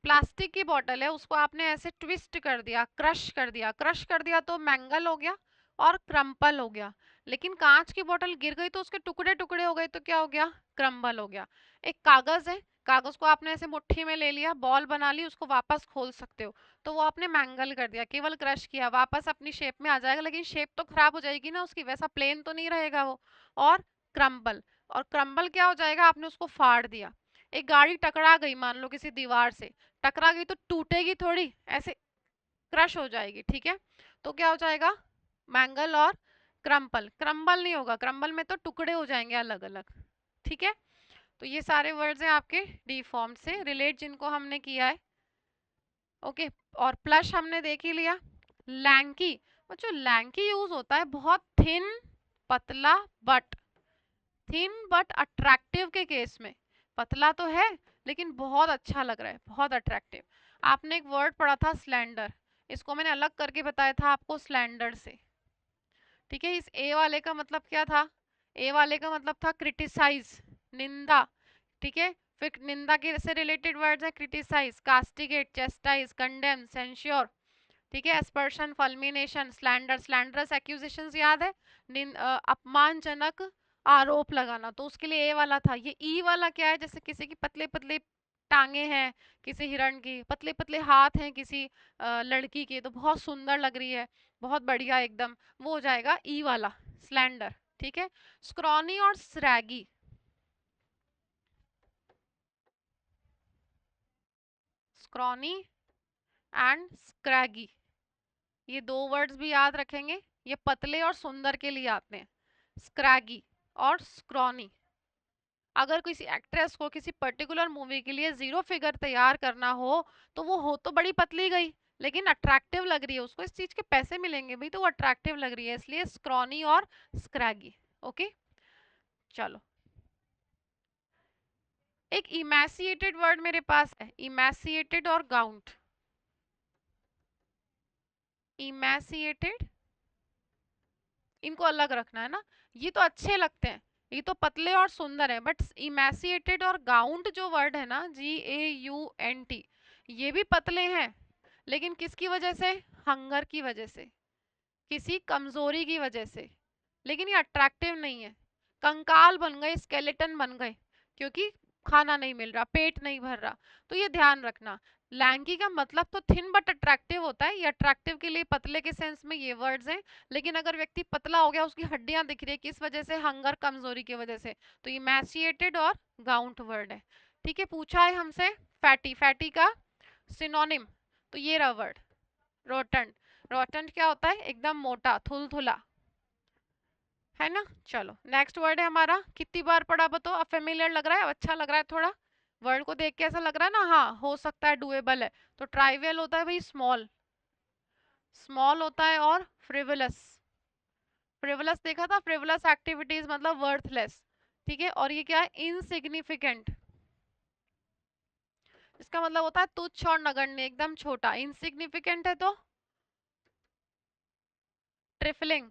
प्लास्टिक की बॉटल है, उसको आपने ऐसे ट्विस्ट कर दिया, क्रश कर दिया, क्रश कर दिया तो मैंगल हो गया और क्रम्पल हो गया। लेकिन कांच की बोतल गिर गई तो उसके टुकड़े टुकड़े हो गए, तो क्या हो गया, क्रम्बल हो गया। एक कागज है, कागज को आपने ऐसे मुट्ठी में ले लिया, बॉल बना ली, उसको वापस खोल सकते हो, तो वो आपने मैंगल कर दिया, केवल क्रश किया, वापस अपनी शेप में आ जाएगा, लेकिन शेप तो खराब हो जाएगी ना उसकी, वैसा प्लेन तो नहीं रहेगा वो। और क्रम्बल, और क्रम्बल क्या हो जाएगा, आपने उसको फाड़ दिया। एक गाड़ी टकरा गई मान लो किसी दीवार से, टकरा गई तो टूटेगी थोड़ी, ऐसे क्रश हो जाएगी। ठीक है, तो क्या हो जाएगा, मैंगल और क्रम्पल, क्रम्बल नहीं होगा, क्रम्बल में तो टुकड़े हो जाएंगे अलग अलग। ठीक है, तो ये सारे वर्ड्स हैं आपके डी फॉर्म से रिलेट, जिनको हमने किया है। ओके, और प्लश हमने देख ही लिया। लैंकी, बच्चों लैंकी यूज होता है बहुत थिन, पतला, बट, थिन बट अट्रैक्टिव के केस में। पतला तो है लेकिन बहुत अच्छा लग रहा है, बहुत अट्रैक्टिव। आपने एक वर्ड पढ़ा था स्लैंडर, इसको मैंने अलग करके बताया था आपको स्लैंडर से। ठीक है, इस ए वाले का मतलब क्या था, ए वाले का मतलब था क्रिटिसाइज, निंदा। ठीक है, फिर निंदा के से रिलेटेड वर्ड्स है criticise, castigate, chastise, condemn, censure, ठीक है, एस्पर्शन, फल्मिनेशन, स्लैंडर, स्लैंडरस एक्यूजेशंस याद है, अपमानजनक आरोप लगाना, तो उसके लिए ए वाला था। ये ई वाला क्या है, जैसे किसी की पतले पतले टांगे हैं, किसी हिरण की पतले पतले हाथ हैं, किसी लड़की के, तो बहुत सुंदर लग रही है, बहुत बढ़िया एकदम, वो हो जाएगा ई वाला, स्लैंडर, ठीक है। स्क्रॉनी और स्रैगी, स्क्रॉनी एंड स्क्रैगी, ये दो वर्ड्स भी याद रखेंगे, ये पतले और सुंदर के लिए आते हैं, स्क्रैगी और स्क्रॉनी। अगर किसी एक्ट्रेस को किसी पर्टिकुलर मूवी के लिए जीरो फिगर तैयार करना हो, तो वो हो तो बड़ी पतली गई, लेकिन अट्रैक्टिव लग रही है, उसको इस चीज के पैसे मिलेंगे भाई, तो वो अट्रैक्टिव लग रही है, इसलिए स्क्रॉनी और स्क्रैगी। ओके, चलो, एक इमैसिएटेड वर्ड मेरे पास है, इमैसिएटेड और गाउंट। इमैसिएटेड, इनको अलग रखना है ना, ये तो अच्छे लगते हैं, ये तो पतले और सुंदर है, बट इमैसिएटेड और गाउंट जो वर्ड है ना, GAUNT, ये भी पतले हैं, लेकिन किसकी वजह से, हंगर की वजह से, किसी कमजोरी की वजह से, लेकिन ये अट्रैक्टिव नहीं है, कंकाल बन गए, स्केलेटन बन गए, क्योंकि खाना नहीं मिल रहा, पेट नहीं भर रहा, तो ये ध्यान रखना। लैंकी का मतलब तो थिन बट अट्रैक्टिव होता है, ये अट्रैक्टिव के लिए पतले के सेंस में ये वर्ड्स हैं, लेकिन अगर व्यक्ति पतला हो गया, उसकी हड्डियां दिख रही है, किस वजह से, हंगर, कमजोरी की वजह से, तो इमैसिएटेड और गाउंट वर्ड है। ठीक है, पूछा है हमसे फैटी, फैटी का सिनोनिम, तो ये रहा वर्ड रोटंड। रोटंड क्या होता है, एकदम मोटा, थुलथुला, है ना। चलो, नेक्स्ट वर्ड है हमारा, कितनी बार पढ़ा बताओ, अब फेमिलियर लग रहा है, अच्छा लग रहा है थोड़ा, वर्ड को देख के ऐसा लग रहा है ना, हाँ हो सकता है, डुएबल है, तो ट्राइवियल होता है भाई स्मॉल, स्मॉल होता है, और फ्रिवलस, फ्रिवलस देखा था, फ्रिवलस एक्टिविटीज मतलब वर्थलेस, ठीक है, और ये क्या है, इनसिग्निफिकेंट, इसका मतलब होता है तुच्छ और नगण्य, एकदम छोटा, इनसिग्निफिकेंट है तो ट्रिफलिंग,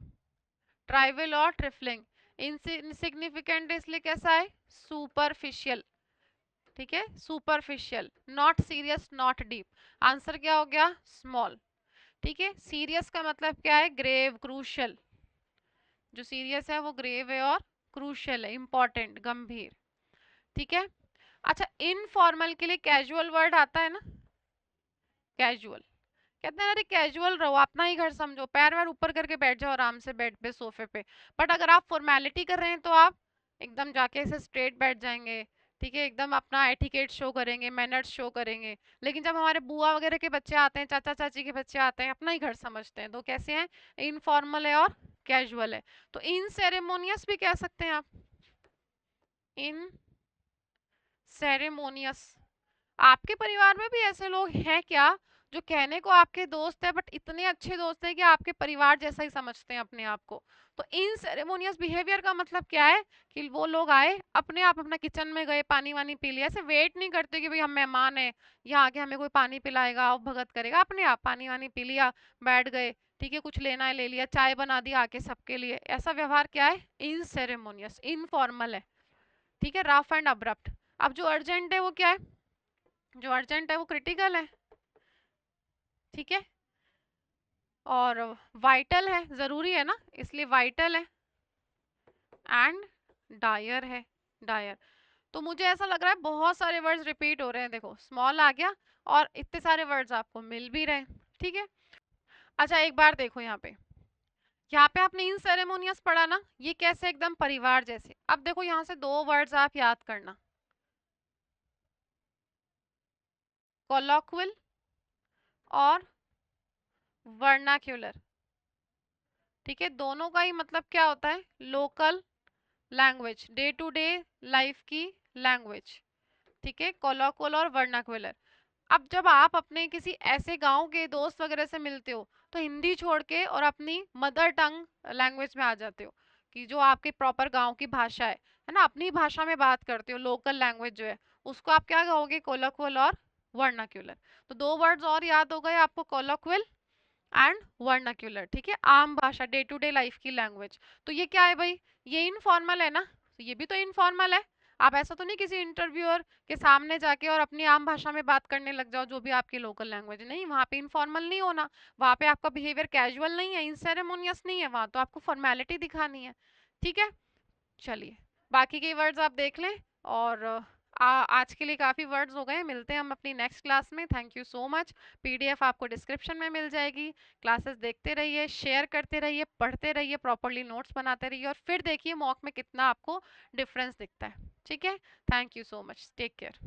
ट्राइवल और ट्रिफलिंग, इनसिग्निफिकेंट इसलिए कैसा है, सुपरफिशियल, ठीक है, superficial, not serious, not deep, answer क्या हो गया, स्मॉल, ठीक है। सीरियस का मतलब क्या है, ग्रेव, क्रूशियल, जो सीरियस है वो ग्रेव है, और क्रूशियल है, इंपॉर्टेंट, गंभीर, ठीक है। अच्छा, इनफॉर्मल के लिए कैजुअल वर्ड आता है ना, कैजुअल, कहते हैं अरे कैजुअल रहो, अपना ही घर समझो, पैर वैर ऊपर करके बैठ जाओ आराम से बेड पे, सोफे पे, बट अगर आप फॉर्मेलिटी कर रहे हैं तो आप एकदम जाके ऐसे स्ट्रेट बैठ जाएंगे, ठीक है, एकदम अपना एटिकेट शो करेंगे, मैनर्स शो करेंगे, लेकिन जब हमारे बुआ वगैरह के बच्चे आते हैं, चाचा चाची के बच्चे आते हैं, अपना ही घर समझते हैं, तो कैसे हैं, इनफॉर्मल है और कैजुअल है, तो इन सेरेमोनियस भी कह सकते हैं आप, इन सेरेमोनियस। आपके परिवार में भी ऐसे लोग हैं क्या, जो कहने को आपके दोस्त है, बट इतने अच्छे दोस्त हैं कि आपके परिवार जैसा ही समझते हैं अपने आप को, तो इन सेरेमोनियस बिहेवियर का मतलब क्या है, कि वो लोग आए, अपने आप अपना किचन में गए, पानी वानी पी लिया, ऐसे वेट नहीं करते कि भाई हम मेहमान हैं, यहाँ आके हमें कोई पानी पिलाएगा और भगत करेगा, अपने आप पानी वानी पी लिया, बैठ गए, ठीक है, कुछ लेना है ले लिया, चाय बना दी आके सबके लिए, ऐसा व्यवहार क्या है, इन सेरेमोनियस, इनफॉर्मल है, ठीक है, रफ एंड अब्रप्ट। अब जो अर्जेंट है वो क्या है, जो अर्जेंट है वो क्रिटिकल है, ठीक है, और वाइटल है, जरूरी है ना, इसलिए वाइटल है, एंड डायर है, डायर। तो मुझे ऐसा लग रहा है बहुत सारे वर्ड्स रिपीट हो रहे हैं, देखो स्मॉल आ गया, और इतने सारे वर्ड्स आपको मिल भी रहे हैं, ठीक है। अच्छा, एक बार देखो यहाँ पे आपने इन सेरेमोनियस पढ़ा ना, ये कैसे एकदम परिवार जैसे, अब देखो यहाँ से दो वर्ड्स आप याद करना, कोलोक्विल और वर्नाक्यूलर, ठीक है, दोनों का ही मतलब क्या होता है, local language, day to day life की लैंग्वेज, ठीक है, कोलोक्वल और वर्नाक्युलर। अब जब आप अपने किसी ऐसे गांव के दोस्त वगैरह से मिलते हो, तो हिंदी छोड़ के और अपनी मदर टंग लैंग्वेज में आ जाते हो, कि जो आपके प्रॉपर गांव की भाषा है ना, अपनी भाषा में बात करते हो, लोकल लैंग्वेज जो है, उसको आप क्या कहोगे, कोलोक्वल और वर्नाक्युलर। तो दो वर्ड्स और याद हो गए आपको, कोलोक्वल एंड वर्नाक्युलर, ठीक है, आम भाषा, डे टू डे लाइफ की लैंग्वेज। तो ये क्या है भाई, ये इनफॉर्मल है ना, तो ये भी तो इनफॉर्मल है। आप ऐसा तो नहीं किसी इंटरव्यूअर के सामने जाके और अपनी आम भाषा में बात करने लग जाओ, जो भी आपकी लोकल लैंग्वेज। नहीं, वहाँ पे इनफॉर्मल नहीं होना, वहाँ पे आपका बिहेवियर कैजुअल नहीं है, इनसेरेमोनियस नहीं है, वहाँ तो आपको फॉर्मेलिटी दिखानी है। ठीक है, चलिए बाकी के वर्ड्स आप देख लें। और आज के लिए काफ़ी वर्ड्स हो गए, मिलते हैं हम अपनी नेक्स्ट क्लास में। Thank you so much. PDF आपको डिस्क्रिप्शन में मिल जाएगी। क्लासेस देखते रहिए, शेयर करते रहिए, पढ़ते रहिए, प्रॉपरली नोट्स बनाते रहिए, और फिर देखिए मॉक में कितना आपको डिफरेंस दिखता है। ठीक है, thank you so much, take care.